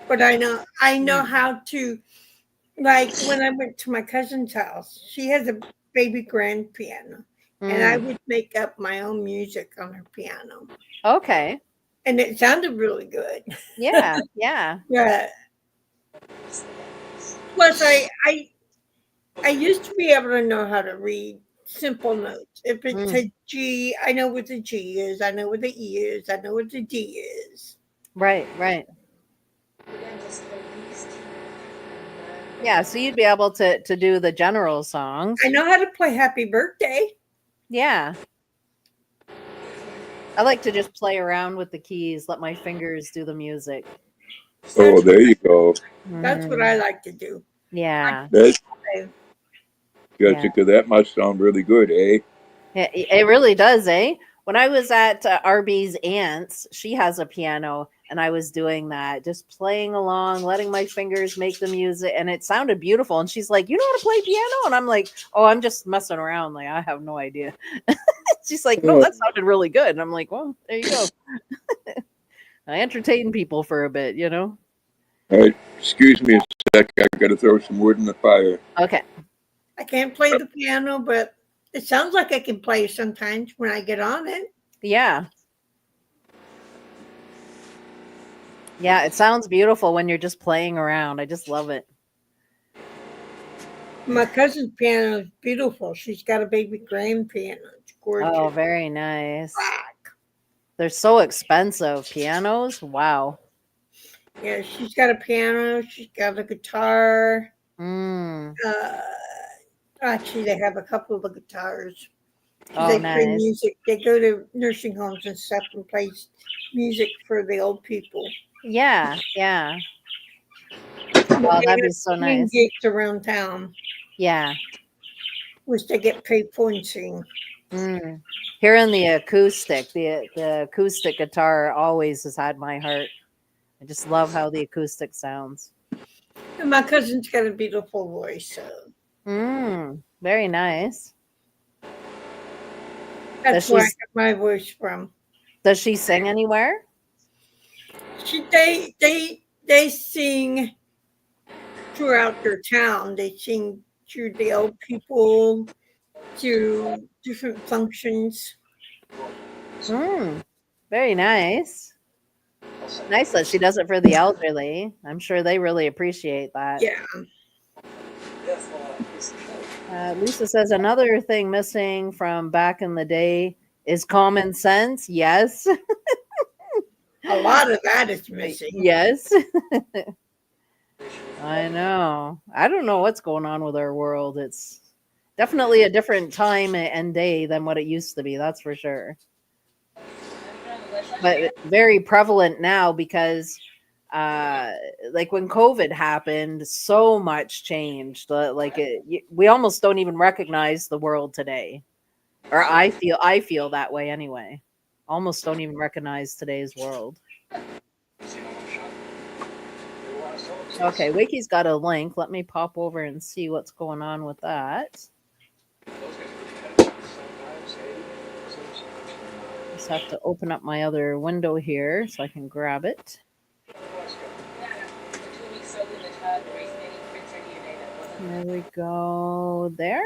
but I know how to. Like when I went to my cousin's house, she has a baby grand piano, and I Mm. would make up my own music on her piano, Okay. and it sounded really good. Yeah. Yeah. Yeah. Plus, I used to be able to know how to read simple notes. If it's Mm. a G, I know what the G is. I know what the E is. I know what the D is. Right. Right. Yeah. So you'd be able to do the general songs. I know how to play Happy Birthday. Yeah. I like to just play around with the keys, let my fingers do the music. Oh, there you go. That's what Mhm. I like to do. Yeah. That's I- Yeah. Jessica. That must sound really good, eh? It really does, eh? When I was at Arby's aunt's, she has a piano, and I was doing that, just playing along, letting my fingers make the music, and it sounded beautiful. And she's like, "You know how to play piano?" And I'm like, "Oh, I'm just messing around. Like, I have no idea." She's like, "No, Oh, that sounded really good." And I'm like, "Well, there you go. I entertain people for a bit, you know." all right. Excuse me a sec. I got to throw some wood in the fire. Okay. I can't play the piano, but it sounds like I can play sometimes when I get on it. Yeah. Yeah, it sounds beautiful when you're just playing around. I just love it. My cousin's piano is beautiful. She's got a baby grand piano. It's gorgeous. Oh, very nice. Black. They're so expensive. Pianos? Wow. Yeah, she's got a piano. She's got a guitar. Mm. Uh, Actually, they have a couple of the guitars. 'Cause Oh, they play nice. music. They go to nursing homes and stuff and play music for the old people. Yeah, yeah. But Oh, they that'd have be so singing nice. gigs around town, Yeah. which they get paid for and sing. Mm. Hearing the acoustic guitar always has had my heart. I just love how the acoustic sounds. And my cousin's got a beautiful voice, so Very nice. Does that's she where I got my voice from. does she sing anywhere? They sing throughout their town. They sing to the old people, to different functions. Very nice. Nice that she does it for the elderly. I'm sure they really appreciate that. Yeah, Lisa says another thing missing from back in the day is common sense. Yes. a lot of that is missing. Yes. I know. I don't know what's going on with our world. It's definitely a different time and day than what it used to be. That's for sure. But very prevalent now because like when COVID happened, so much changed. We almost don't even recognize the world today. Or I feel that way anyway. Almost don't even recognize today's world. Okay, Wiki's got a link. Let me pop over and see what's going on with that. Just have to open up my other window here so I can grab it. There we go. There.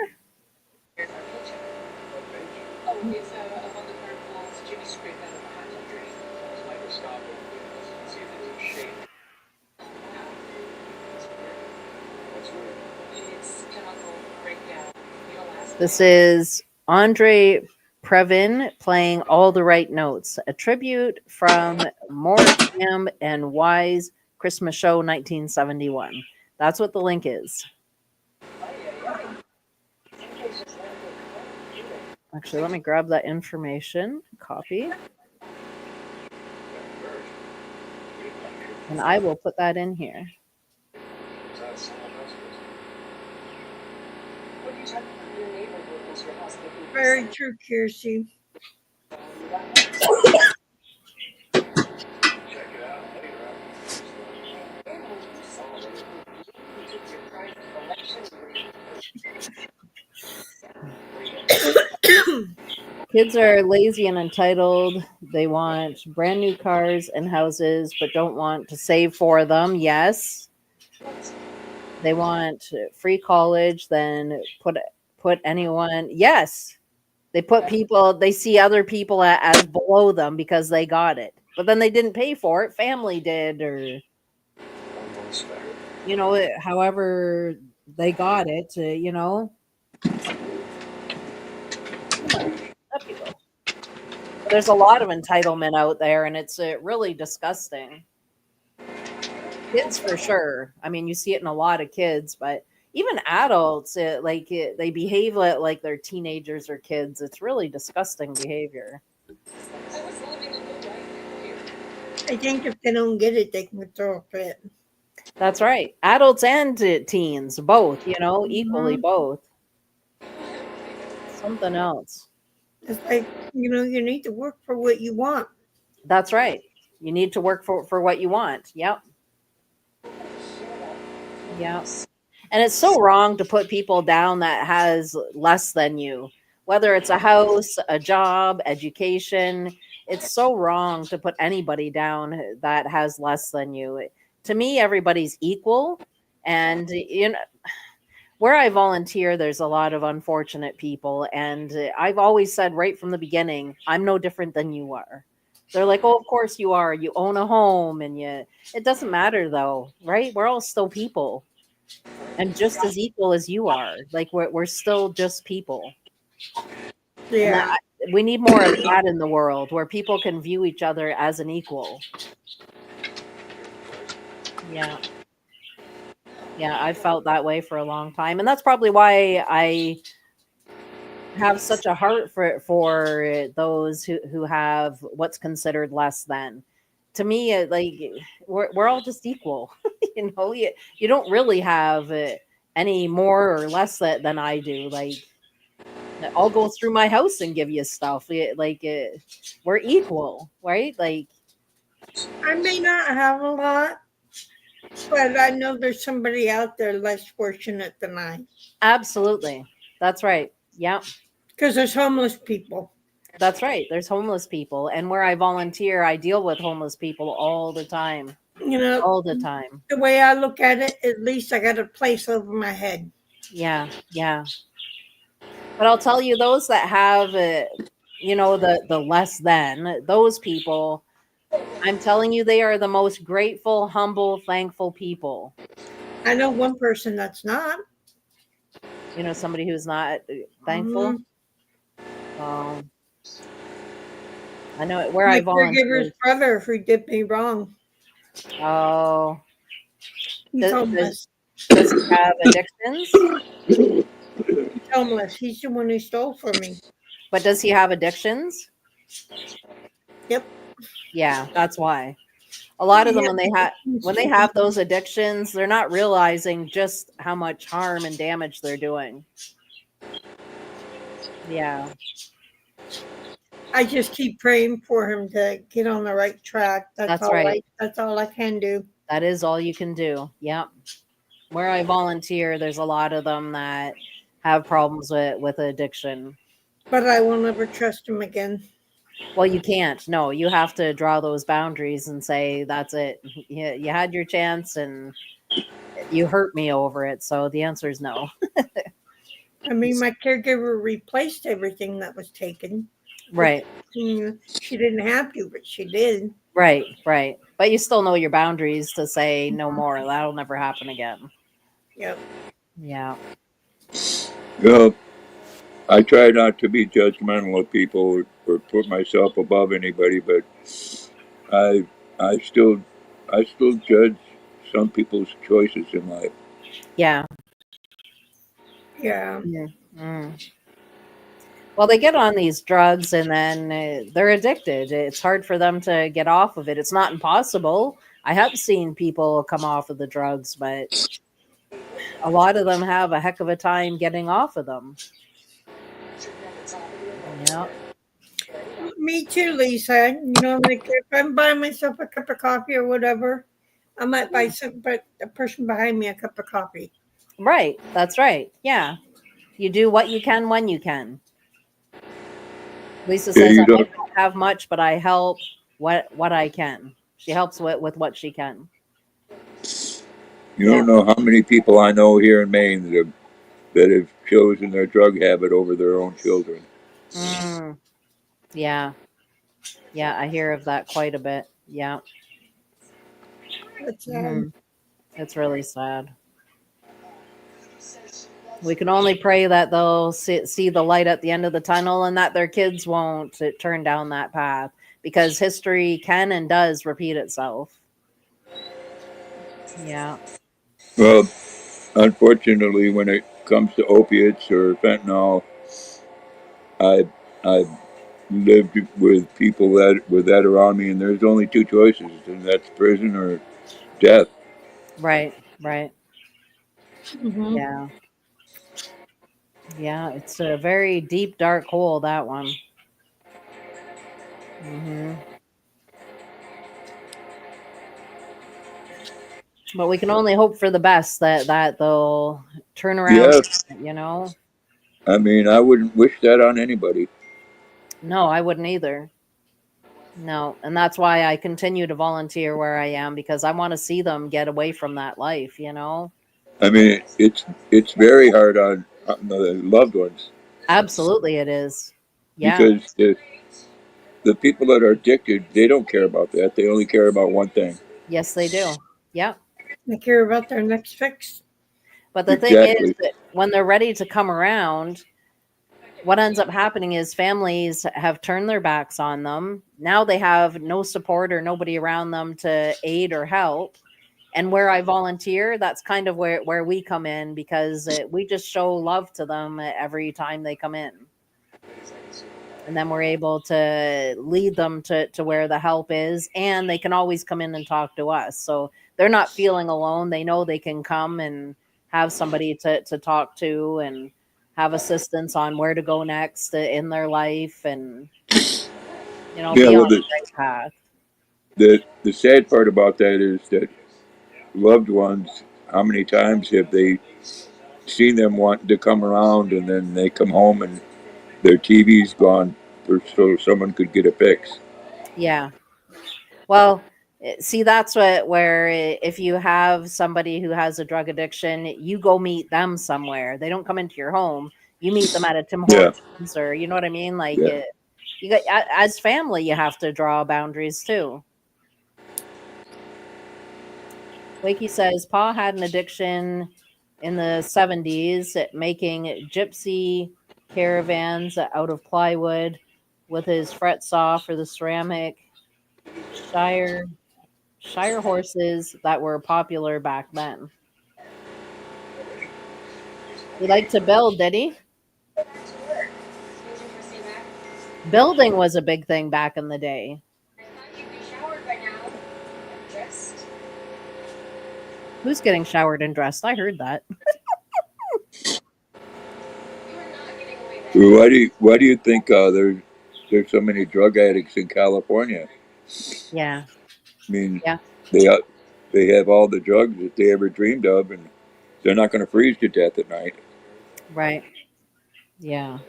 This is Andre Previn playing All the Right Notes, a tribute from Morecambe and Wise Christmas Show 1971. That's what the link is. Actually, let me grab that information, copy, and I will put that in here. Very true, Kiersey. Kids are lazy and entitled. They want brand new cars and houses, but don't want to save for them. Yes. They want free college, then put anyone. Yes. They put people, they see other people as below them because they got it, but then they didn't pay for it. Family did, or however they got it. Come on, up you go. There's a lot of entitlement out there, and it's really disgusting. Kids for sure. I mean, you see it in a lot of kids, but even adults, they behave like they're teenagers or kids. It's really disgusting behavior. I think if they don't get it, they can throw a fit. That's right. Adults and teens, both, equally Mhm. both. Something else. It's like, you need to work for what you want. That's right. You need to work for what you want. Yep. Yep. And it's so wrong to put people down that has less than you, whether it's a house, a job, education. It's so wrong to put anybody down that has less than you. To me, everybody's equal. And, where I volunteer, there's a lot of unfortunate people. And I've always said right from the beginning, I'm no different than you are. They're like, oh, of course you are. You own a home it doesn't matter though, right? We're all still people and just as equal as you are. Like we're still just people. And Yeah. we need more of that in the world where people can view each other as an equal. Yeah. Yeah, I felt that way for a long time. And that's probably why I have such a heart for those who have what's considered less than. To me, like we're all just equal. You don't really have any more or less than I do. Like I'll go through my house and give you stuff. We're equal, right? Like I may not have a lot, but I know there's somebody out there less fortunate than I. absolutely, that's right. Yeah. Because there's homeless people. That's right. There's homeless people. And where I volunteer, I deal with homeless people all the time. You know, All the time. the way I look at it, at least I got a place over my head. Yeah. Yeah. But I'll tell you, those that have, the less than, those people, I'm telling you, they are the most grateful, humble, thankful people. I know one person that's not. Somebody who's not thankful. Mhm. Um, I know where My I caregiver's volunteered. brother who did me wrong. Oh, He's does, does, homeless. does he have addictions? He's homeless. He's the one who stole from me. But does he have addictions? Yep. Yeah, that's why. A lot of them Yeah, when they have those addictions, they're not realizing just how much harm and damage they're doing. Yeah, I just keep praying for him to get on the right track. that's right. That's all I can do. That is all you can do. Yep. Where I volunteer, there's a lot of them that have problems with addiction. But I will never trust him again. Well, you can't. No, you have to draw those boundaries and say that's it. You had your chance and you hurt me over it. So the answer is no. I mean, my caregiver replaced everything that was taken. Right. She didn't have to, but she did. Right, right. But you still know your boundaries to say no more. That'll never happen again. Yep. Yeah. Well, I try not to be judgmental of people or put myself above anybody, but I I still I still judge some people's choices in life. Yeah. Yeah. Mm. Well, they get on these drugs and then they're addicted. It's hard for them to get off of it. It's not impossible. I have seen people come off of the drugs, but a lot of them have a heck of a time getting off of them. Yeah. Me too, Lisa. Like if I'm buying myself a cup of coffee or whatever, I might buy but the person behind me a cup of coffee. Right. That's right. Yeah. You do what you can when you can. Lisa Yeah, says, you I don't might not have much, but I help what I can. She helps with what she can. you Yeah. don't know how many people I know here in Maine that have chosen their drug habit over their own children. Mm, yeah. Yeah, I hear of that quite a bit. Yeah. That's Mhm. It's really sad. We can only pray that they'll see the light at the end of the tunnel and that their kids won't turn down that path because history can and does repeat itself. Yeah. Well, unfortunately, when it comes to opiates or fentanyl, I I've lived with people that with that around me, and there's only two choices, and that's prison or death. Right. Right. mm-hmm. Yeah. Yeah. It's a very deep, dark hole, that one. Hmm. But we can only hope for the best that they'll turn around, Yeah, you know? I mean, I wouldn't wish that on anybody. No, I wouldn't either. No, and that's why I continue to volunteer where I am because I want to see them get away from that life, you know? I mean, it's very hard on the loved ones Absolutely it is. Yeah. because the people that are addicted, they don't care about that. They only care about one thing. Yes, they do. Yeah. They care about their next fix. But the thing is Exactly. that when they're ready to come around, what ends up happening is families have turned their backs on them. Now they have no support or nobody around them to aid or help. And where I volunteer, that's kind of where we come in because we just show love to them every time they come in. And then we're able to lead them to where the help is, and they can always come in and talk to us, so they're not feeling alone. They know they can come and have somebody to talk to and have assistance on where to go next in their life, and Yeah. be on Well, the right path. the sad part about that is that loved ones. How many times have they seen them wanting to come around, and then they come home and their TV's gone, so someone could get a fix. Yeah. Well, see, that's what where if you have somebody who has a drug addiction, you go meet them somewhere. They don't come into your home. You meet them at a Tim Yeah, Hortons, or you know what I mean. Like yeah. it, you got as family, you have to draw boundaries too. Wakey says Pa had an addiction in the 70s at making gypsy caravans out of plywood with his fret saw for the ceramic shire Shire horses that were popular back then. He liked to build, did he? Back to work. Thank you for staying back. Building was a big thing back in the day. I thought you'd be showered by now. I'm dressed. Who's getting showered and dressed? I heard that. You are not getting away with Well, it. why do you think there's so many drug addicts in California? Yeah. I mean, Yeah. they they have all the drugs that they ever dreamed of, and they're not going to freeze to death at night. Right. Yeah.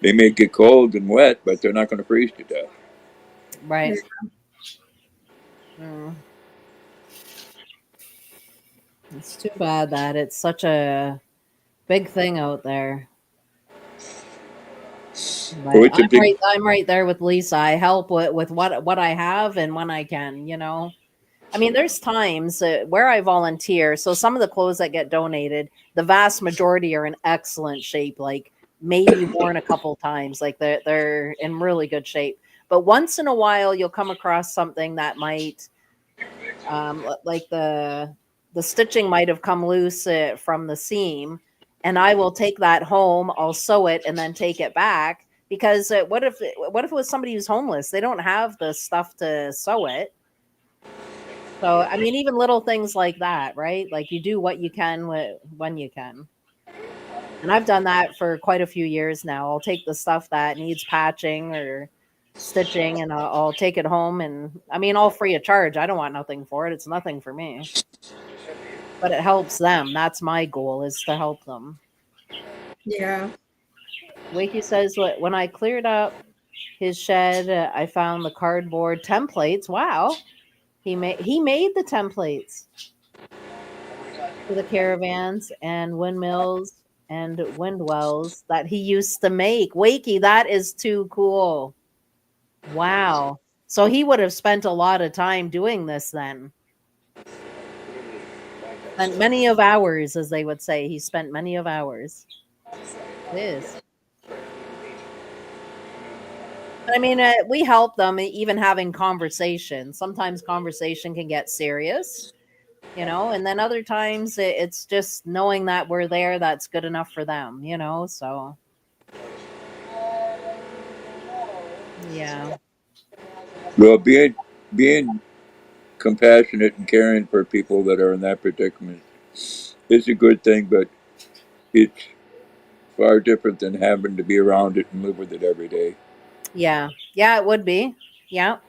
They may get cold and wet, but they're not going to freeze to death. Right. Mm. It's too bad that it's such a big thing out there. Oh, But it's a big. I'm right there with Lisa. I help with what I have and when I can, I mean, there's times where I volunteer. So some of the clothes that get donated, the vast majority are in excellent shape, like maybe worn a couple times. Like they're in really good shape. But once in a while, you'll come across something that might, like the stitching might have come loose from the seam, and I will take that home. I'll sew it and then take it back because what if it was somebody who's homeless? They don't have the stuff to sew it. So, I mean, even little things like that, right? Like you do what you can when you can. And I've done that for quite a few years now. I'll take the stuff that needs patching or stitching and I'll take it home. And I mean, all free of charge. I don't want nothing for it. It's nothing for me, but it helps them. That's my goal, is to help them. Yeah. Wakey says, when I cleared up his shed, I found the cardboard templates. Wow. He made the templates for the caravans and windmills. and wind wells that he used to make. Wakey, that is too cool. Wow. So he would have spent a lot of time doing this then. Spent many of hours, as they would say. He spent many of hours. It is. But I mean, we help them even having conversation. Sometimes conversation can get serious, and then other times it's just knowing that we're there that's good enough for them. So yeah. Well, being compassionate and caring for people that are in that predicament is a good thing, but it's far different than having to be around it and live with it every day. Yeah. Yeah, it would be. Yeah.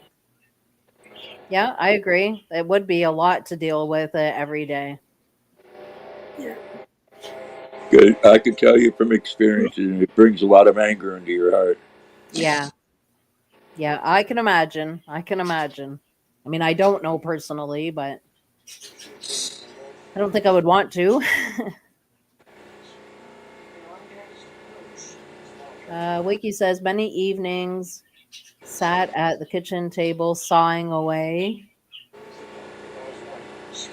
Yeah, I agree. It would be a lot to deal with every day. Yeah. 'Cause I can tell you from experience, and it brings a lot of anger into your heart. Yeah. Yeah, I can imagine. I can imagine. I mean, I don't know personally, but I don't think I would want to. Wiki says many evenings sat at the kitchen table sawing away.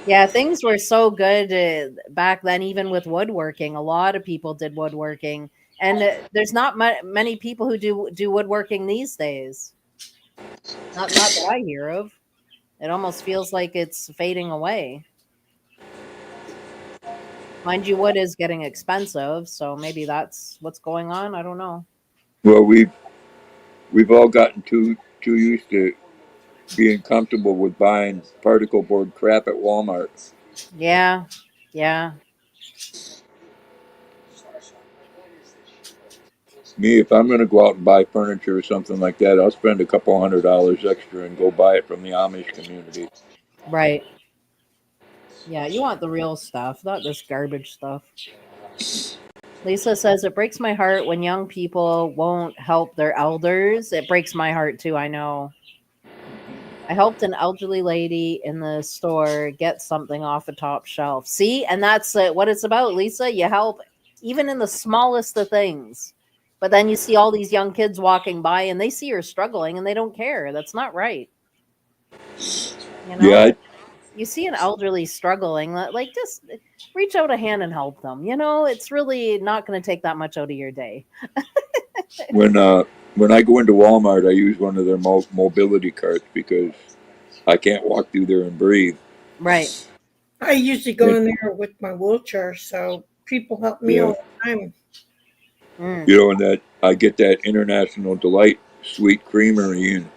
Yeah, things were so good back then, even with woodworking. A lot of people did woodworking, and there's not many people who do woodworking these days. Not that I hear of. It almost feels like it's fading away. Mind you, wood is getting expensive, so maybe that's what's going on. I don't know. Well, we've all gotten too used to being comfortable with buying particle board crap at Walmart. Yeah, yeah, Me, if I'm going to go out and buy furniture or something like that, I'll spend a couple $100 extra and go buy it from the Amish community. right. Yeah, you want the real stuff, not this garbage stuff. Lisa says it breaks my heart when young people won't help their elders. It breaks my heart too, I know. I helped an elderly lady in the store get something off a top shelf. See, and that's what it's about, Lisa. You help even in the smallest of things. But then you see all these young kids walking by and they see her struggling and they don't care. That's not right. You Yeah, know, you see an elderly struggling, like just reach out a hand and help them. It's really not going to take that much out of your day. when when I go into Walmart, I use one of their mobility carts because I can't walk through there and breathe. Right. I usually go And, in there with my wheelchair, so people help me yeah, all the time. Mm, and that I get that International Delight sweet creamery, and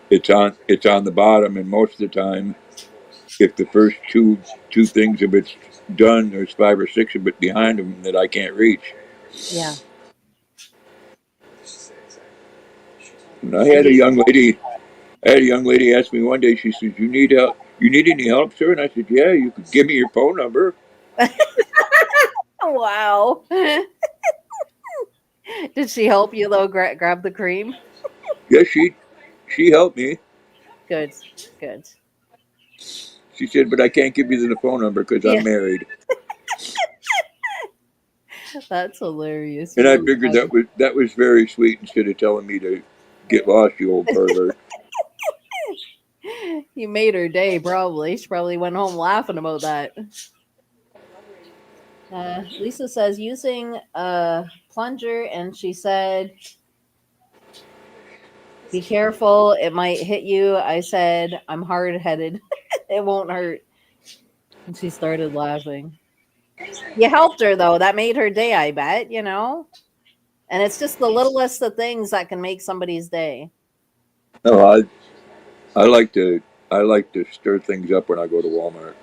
it's on the bottom, and most of the time, if the first two things of it's done, there's five or six of it behind them that I can't reach. yeah. And I had a young lady ask me one day. She says, "You need help? You need any help, sir?" And I said, "Yeah, you could give me your phone number." Wow. Did she help you though? Grab the cream. Yeah, she helped me. Good. Good. She said, "But I can't give you the phone number because Yeah, I'm married." that's hilarious. And I Really figured funny. that was very sweet instead of telling me to get lost, you old pervert. You made her day, probably. She probably went home laughing about that. Lisa says using a plunger, and she said, "Be careful, it might hit you." I said, "I'm hard headed. It won't hurt." And she started laughing. You helped her, though. That made her day, I bet. And it's just the littlest of things that can make somebody's day. No, I like to I like to stir things up when I go to Walmart.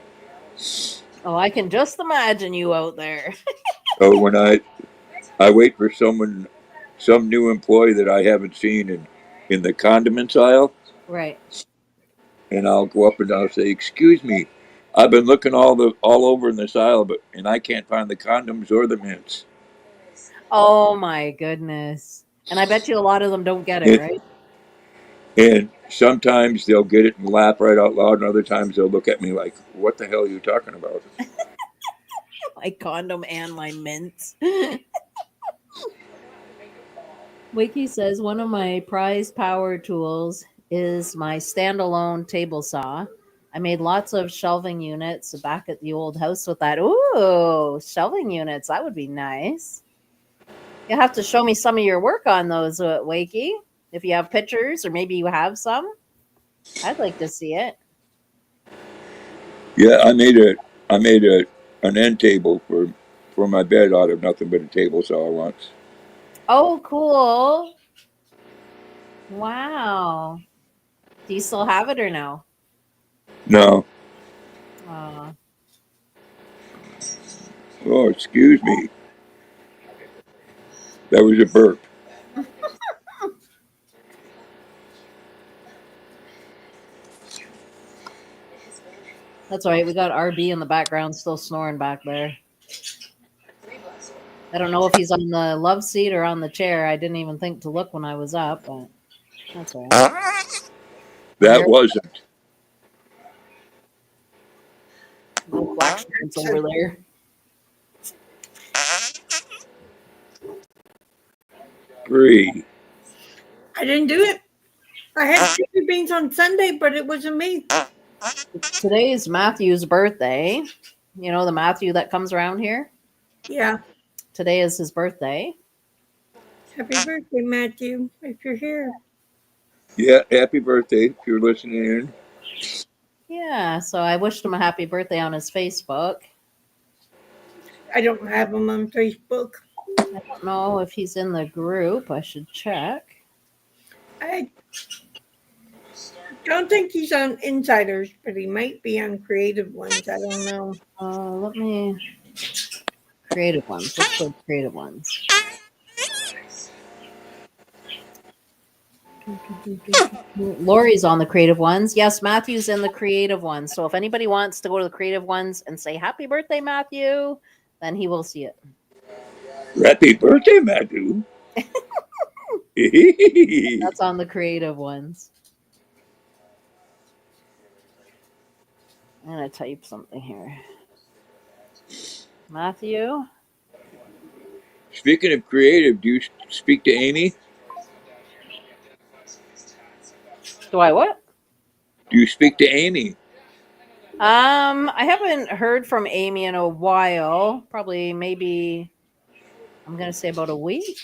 Oh, I can just imagine you out there. So when I wait for some new employee that I haven't seen in the condiments aisle, Right. and I'll go up and I'll say, "Excuse me, I've been looking all over in this aisle, and I can't find the condoms or the mints." Oh my goodness. And I bet you a lot of them don't get it, And, right? and sometimes they'll get it and laugh right out loud, and other times they'll look at me like, "What the hell are you talking about?" My condom and my mints. Wiki says one of my prized power tools is my standalone table saw. I made lots of shelving units back at the old house with that. Ooh, shelving units. That would be nice. You'll have to show me some of your work on those, Wakey. If you have pictures or maybe you have some, I'd like to see it. Yeah, I made an end table for my bed out of nothing but a table saw once. Oh, cool. Wow. Do you still have it or no? No. Uh, Oh, excuse me. That was a burp. that's all right. We got RB in the background still snoring back there. I don't know if he's on the love seat or on the chair. I didn't even think to look when I was up, but that's all right. That wasn't. Little flash pants over there. Three. I didn't do it. I had chicken beans on Sunday, but it wasn't me. Today is Matthew's birthday. You know the Matthew that comes around here? Yeah. Today is his birthday. Happy birthday, Matthew, if you're here. Yeah, happy birthday if you're listening in. Yeah, so I wished him a happy birthday on his Facebook. I don't have him on Facebook. I don't know if he's in the group. I should check. I don't think he's on Insiders, but he might be on Creative Ones. I don't know. Let me. Creative ones. Let's go creative ones. Lori's on the creative ones. Yes, Matthew's in the creative ones. So if anybody wants to go to the creative ones and say happy birthday, Matthew, then he will see it. Happy birthday, Matthew. That's on the creative ones. I'm going to type something here. Matthew? Speaking of creative, do you speak to Amy? Do I what? Do you speak to Amy? I haven't heard from Amy in a while. Probably maybe I'm going to say about a week.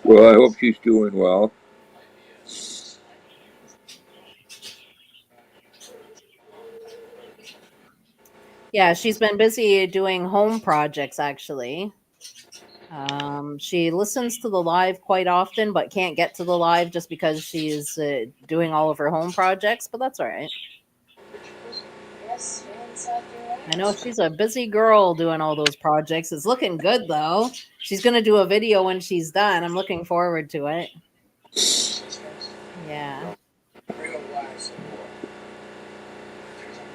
Well, I hope she's doing well. Yeah, she's been busy doing home projects actually. She listens to the live quite often, but can't get to the live just because she's doing all of her home projects, but that's all right. I know she's a busy girl doing all those projects. It's looking good though. She's going to do a video when she's done. I'm looking forward to it. Yeah.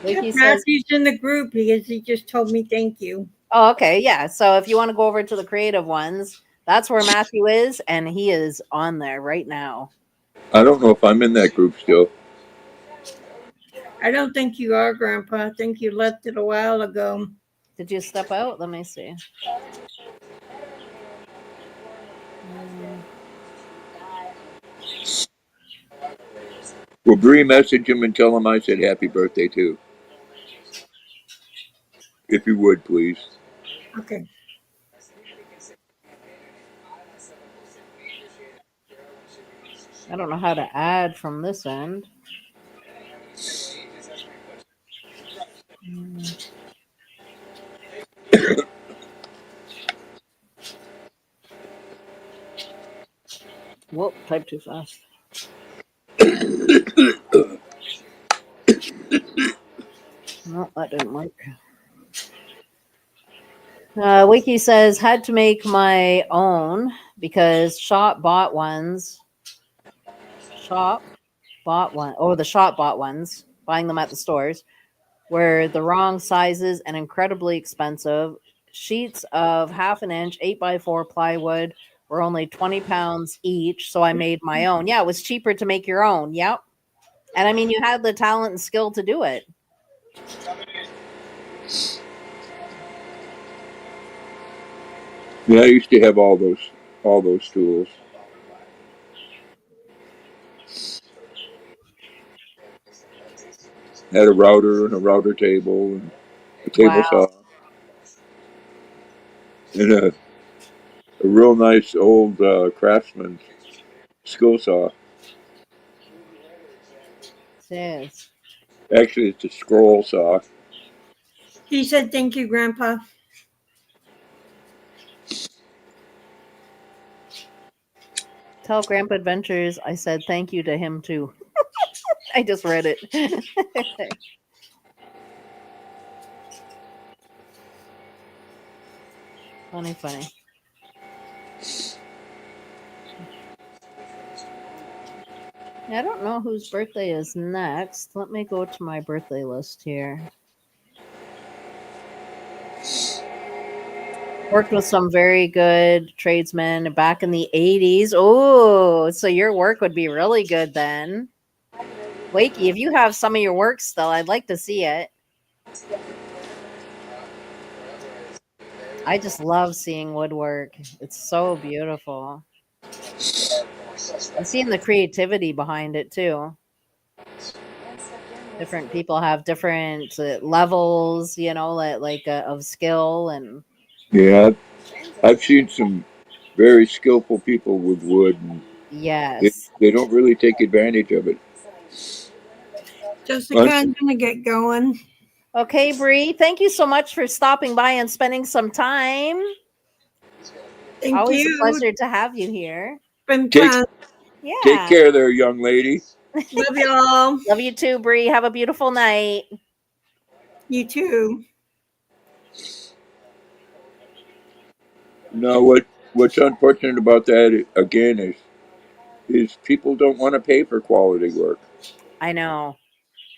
Vicky says, Matthew's in the group because he just told me thank you. oh, okay. Yeah. So if you want to go over to the creative ones, that's where Matthew is, and he is on there right now. I don't know if I'm in that group still. I don't think you are, Grandpa. I think you left it a while ago. Did you step out? Let me see. Well, Bree, message him and tell him I said happy birthday too. If you would, please. Okay. I don't know how to add from this end. Whoop, type too fast. No, that didn't work. Wiki says, had to make my own because Shop bought ones. Shop bought one. Oh, the shop bought ones, buying them at the stores, were the wrong sizes and incredibly expensive. Sheets of 1/2 inch 8x4 plywood were only 20 pounds each, so I made my own. Yeah, it was cheaper to make your own. Yep. And I mean, you had the talent and skill to do it. Yeah, I used to have all those tools. Had a router and a router table and a table Wow. saw and a real nice old Craftsman skill saw. Yes. Actually, it's a scroll saw. He said, "Thank you, Grandpa." Tell Grandpa Adventures I said thank you to him too. I just read it. Funny, funny. I don't know whose birthday is next. Let me go to my birthday list here. Worked with some very good tradesmen back in the 80s. Oh, so your work would be really good then. Wakey, if you have some of your work still, I'd like to see it. I just love seeing woodwork. It's so beautiful. And seeing the creativity behind it too. Different people have different levels, of skill and Yeah, I've seen some very skillful people with wood, and yes. they don't really take advantage of it. Un- Jessica, I'm gonna get going. Okay, Bree, thank you so much for stopping by and spending some time. Thank Always a you. pleasure to have you here. Been take fun. take Yeah. care there, young lady. Love y'all. Love you too, Bree. Have a beautiful night. You too. No, what's unfortunate about that again is people don't want to pay for quality work. I know.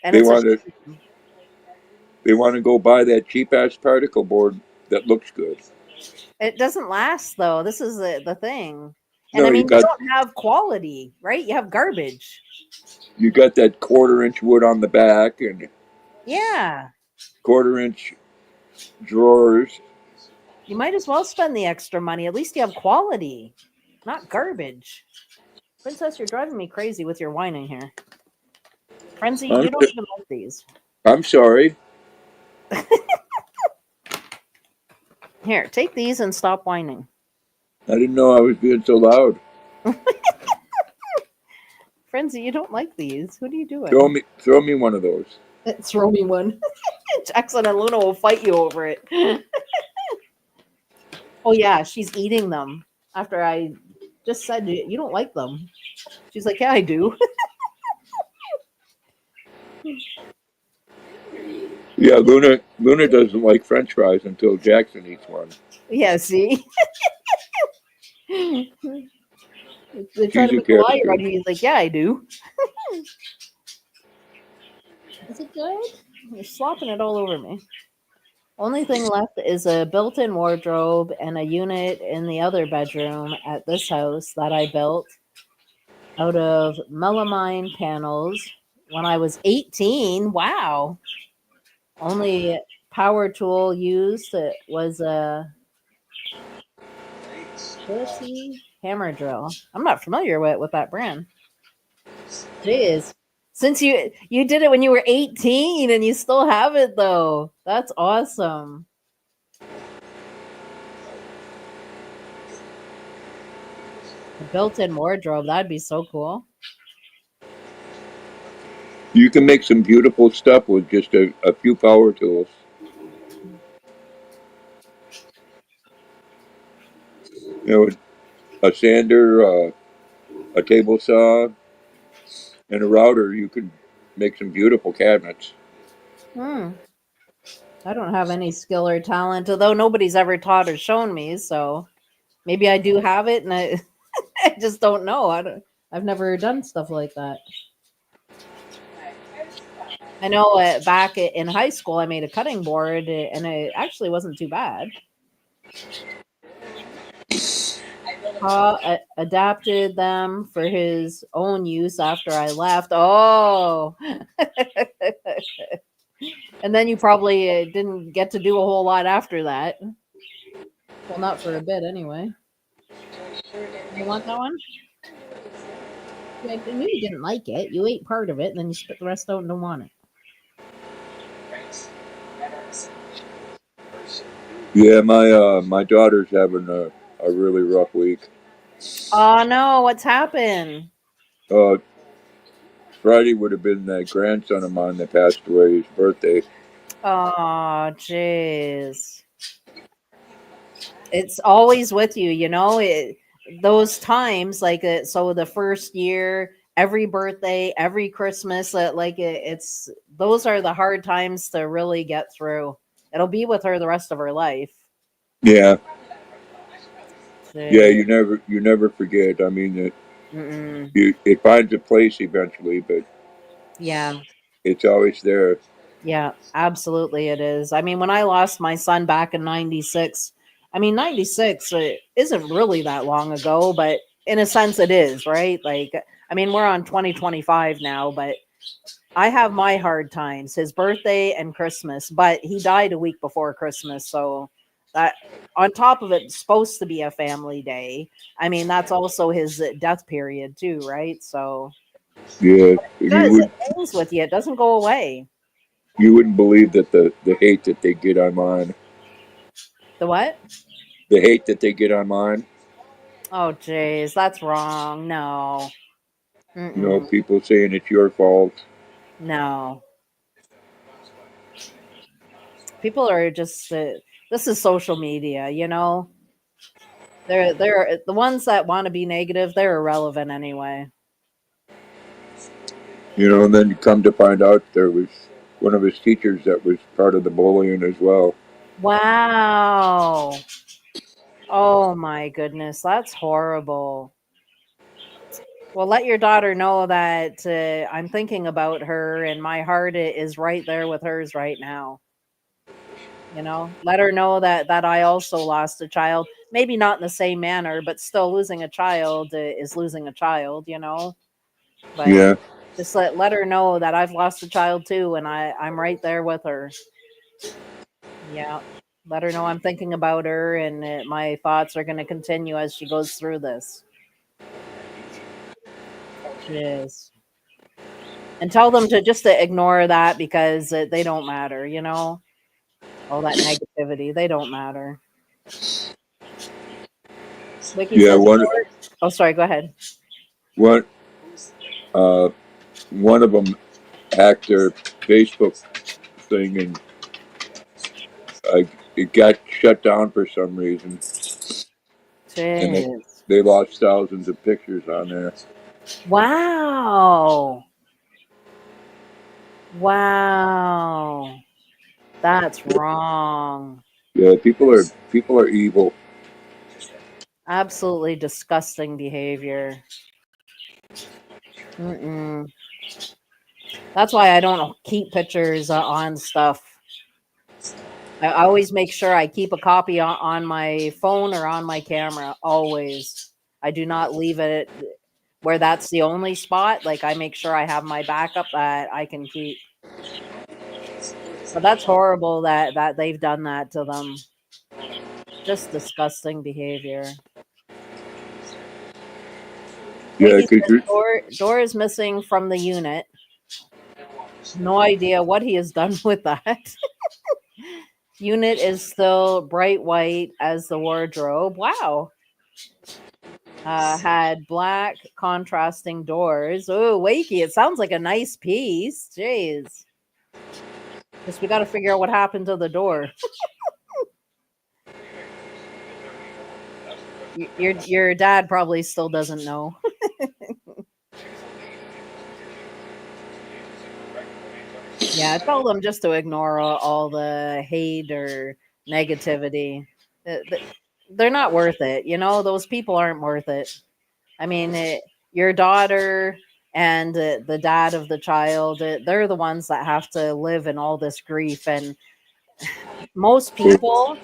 And They it's a want to they want to go buy that cheap ass particle board that looks good. it doesn't last though. This is the thing. And No, I mean, you don't have quality, right? You have garbage. you got that 1/4 inch wood on the back and Yeah. 1/4 inch drawers. You might as well spend the extra money. At least you have quality, not garbage. Princess, you're driving me crazy with your whining here. Frenzy, I'm, you don't even like these. I'm sorry. Here, take these and stop whining. I didn't know I was being so loud. Frenzy, you don't like these. What are you Throw doing? me one of those. Throw me one. Jackson and Luna will fight you over it. Oh yeah, she's eating them after I just said you don't like them. She's like, yeah, I do. Yeah, Luna doesn't like French fries until Jackson eats one. Yeah, see? They try She's to a make a liar character. out of you. He's like, yeah, I do. Is it good? You're slopping it all over me. Only thing left is a built-in wardrobe and a unit in the other bedroom at this house that I built out of melamine panels when I was 18. Wow. Only power tool used was a pussy hammer drill. I'm not familiar with that brand. Jeez. Since you did it when you were 18 and you still have it though. That's awesome. A built-in wardrobe, that'd be so cool. You can make some beautiful stuff with just a few power tools. You know, a sander, a table saw, and a router. You could make some beautiful cabinets. Hmm. I don't have any skill or talent, although nobody's ever taught or shown me, so maybe I do have it and I, I just don't know. I've never done stuff like that. I know back in high school, I made a cutting board and it actually wasn't too bad. Adapted them for his own use after I left. Oh, and then you probably didn't get to do a whole lot after that. Well, not for a bit anyway. You want that one? Yeah, I knew you didn't like it. You ate part of it, and then you spit the rest out and don't want it. Yeah, my daughter's having a really rough week. Oh no, what's happened? Uh, Friday would have been that grandson of mine that passed away, his birthday. Oh, jeez. It's always with you, you know. Those times, like so, the first year, every birthday, every Christmas, it's those are the hard times to really get through. It'll be with her the rest of her life. Yeah, yeah, Jeez. you never forget. I mean, Mm-mm. it finds a place eventually, but Yeah. it's always there. Yeah, absolutely it is. I mean, when I lost my son back in 96, I mean, 96 isn't really that long ago, but in a sense it is, right? Like, I mean, we're on 2025 now, but I have my hard times, his birthday and Christmas, but he died a week before Christmas. So that on top of it, supposed to be a family day. I mean, that's also his death period too, right? So Yeah, it and does, it hangs with you. It doesn't go away. you wouldn't believe that the hate that they get online, The what? the hate that they get online. Oh, jeez, that's wrong. No. You know, Mm-mm. people saying it's your fault. No. People are just, this is social media, you know? They're the ones that want to be negative, they're irrelevant anyway. You know, and then you come to find out there was one of his teachers that was part of the bullying as well. Wow. Oh my goodness, that's horrible. Well, let your daughter know that I'm thinking about her and my heart is right there with hers right now. You know, let her know that I also lost a child. Maybe not in the same manner, but still losing a child is losing a child, you know. But Yeah, just let her know that I've lost a child too, and I'm right there with her. Yeah, let her know I'm thinking about her, and my thoughts are going to continue as she goes through this. Yes, and tell them to ignore that because they don't matter. You know, all that negativity, they don't matter. Wiki yeah. says, "Oh, sorry. Go ahead." One, uh, one of them hacked their Facebook thing, and it got shut down for some reason, and Jeez. they lost thousands of pictures on there. Wow. Wow. That's wrong. Yeah, people are evil. Absolutely disgusting behavior. Mm-mm. That's why I don't keep pictures on stuff. I always make sure I keep a copy on my phone or on my camera. Always. I do not leave it where that's the only spot. Like I make sure I have my backup that I can keep. But that's horrible that they've done that to them. Just disgusting behavior. Yeah, Wiggy because says door is missing from the unit. No idea what he has done with that. Unit is still bright white as the wardrobe. Wow. Had black contrasting doors. Oh, wakey. It sounds like a nice piece. Jeez. Guess we got to figure out what happened to the door. Your dad probably still doesn't know. Yeah, tell them just to ignore all the hate or negativity. They're not worth it. You know, those people aren't worth it. I mean, your daughter and the dad of the child, they're the ones that have to live in all this grief. And most people,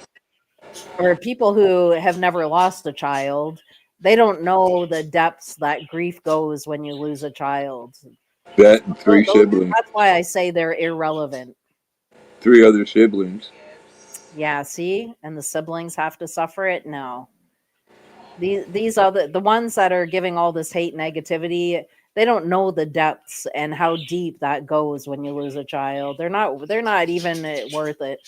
or people who have never lost a child, they don't know the depths that grief goes when you lose a child. that and That's why I say they're irrelevant. three other siblings. Yeah, see? And the siblings have to suffer it? No. These are the ones that are giving all this hate negativity. They don't know the depths and how deep that goes when you lose a child. They're not even worth it.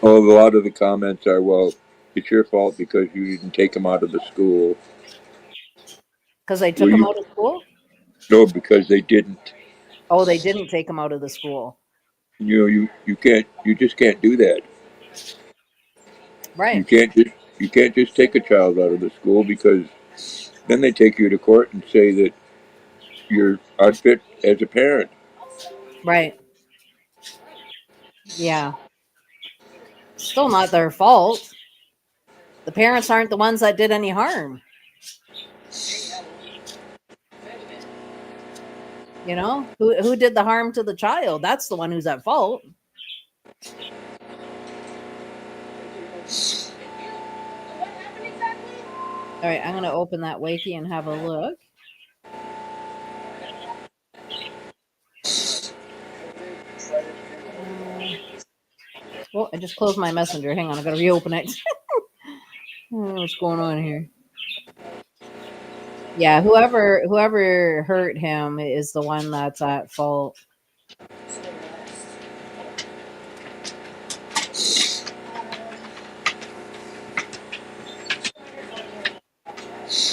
Oh, a lot of the comments are, well, it's your fault because you didn't take them out of the school. Because they Well, took them out of school? no, because they didn't. Oh, they didn't take them out of the school. You just can't do that. You Right. can't just you can't just take a child out of the school because then they take you to court and say that you're unfit as a parent. Right. Yeah. Still not their fault. The parents aren't the ones that did any harm. You know, who did the harm to the child? That's the one who's at fault. All right, I'm going to open that wiki and have a look. Oh, I just closed my messenger. Hang on, I got to reopen it. What's going on here? Yeah, whoever hurt him is the one that's at fault.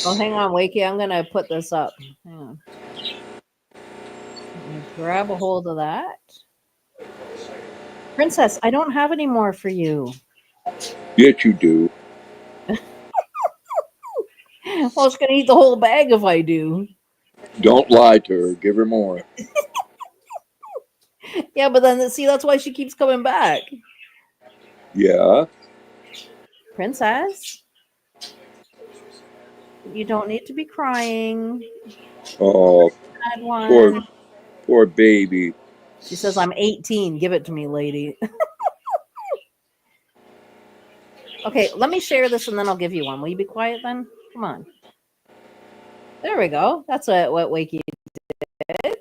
Oh, hang on, Wakey. I'm gonna put this up. Hang on. Let me grab a hold of that. Princess, I don't have any more for you. Yes, you do. Well, it's gonna eat the whole bag if I do. Don't lie to her. Give her more. Yeah, but then see, that's why she keeps coming back. Yeah. Princess, you don't need to be crying. Oh, Had poor, one. poor baby. She says, I'm 18. Give it to me, lady. Okay, let me share this and then I'll give you one. Will you be quiet then? Come on. There we go. That's what Wakey did.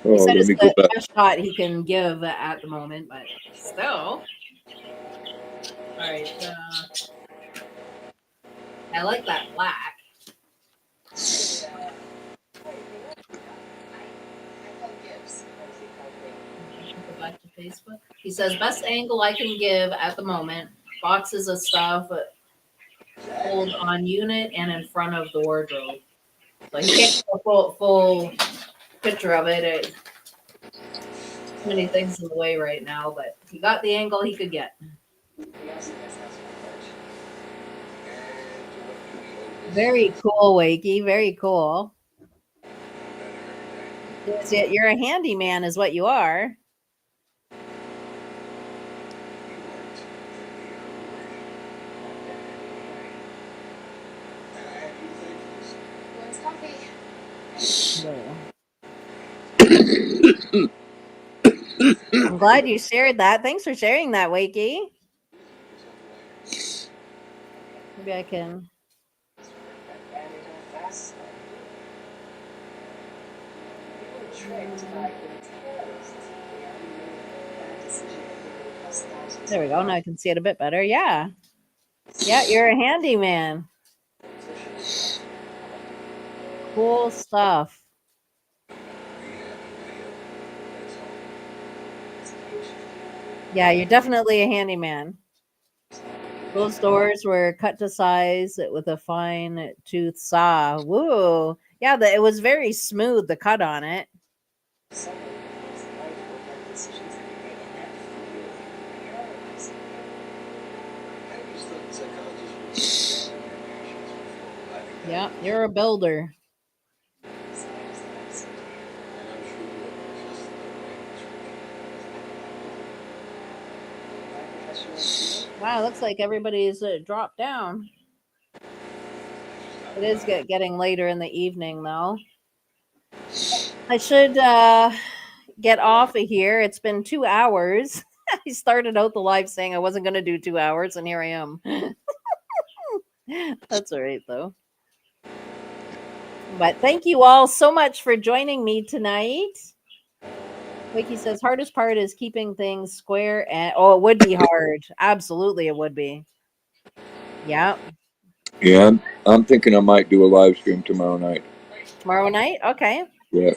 He Oh, said let it's me go the back. best shot he can give at the moment, but still. All right. I like that black. Go back to Facebook. He says, best angle I can give at the moment. Boxes of stuff hold on unit and in front of the wardrobe. So he can't get a full picture of it. Too many things in the way right now, but he got the angle he could get. Very cool, Wakey. Very cool. You're a handyman, is what you are. I'm glad you shared that. Thanks for sharing that, Wakey. Maybe I can. There we go. Now I can see it a bit better. Yeah. Yeah, you're a handyman. Cool stuff. Yeah, you're definitely a handyman. Those doors were cut to size with a fine tooth saw. Woo. Yeah, it was very smooth, the cut on it. Yeah, you're a builder. Wow, looks like everybody's dropped down. It is getting later in the evening, though. I should get off of here. It's been 2 hours. I started out the live saying I wasn't going to do 2 hours, and here I am. That's all right, though. But thank you all so much for joining me tonight. Wakey says hardest part is keeping things square and it would be hard. Absolutely it would be. Yeah. Yeah, I'm thinking I might do a live stream tomorrow night. Tomorrow night? Okay. Yeah.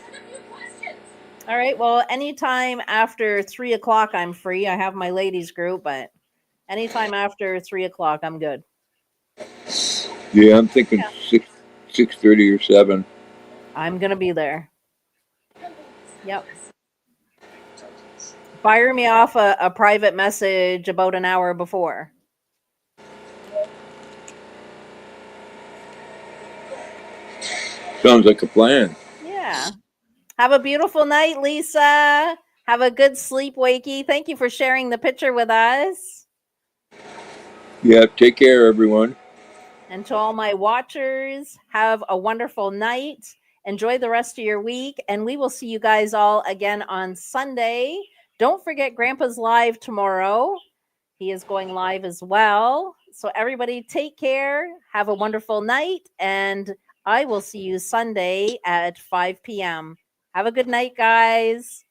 All right. Well, anytime after 3 o'clock I'm free. I have my ladies group, but anytime after 3 o'clock I'm good. Yeah, I'm thinking Yeah. 6:30 or 7. I'm gonna be there. Yep. Fire me off a private message about an hour before. Sounds like a plan. Yeah. Have a beautiful night, Lisa. Have a good sleep, Wakey. Thank you for sharing the picture with us. Yeah, take care, everyone. And to all my watchers, have a wonderful night. Enjoy the rest of your week. And we will see you guys all again on Sunday. Don't forget Grandpa's live tomorrow. He is going live as well. So, everybody, take care. Have a wonderful night. And I will see you Sunday at 5 p.m. Have a good night, guys.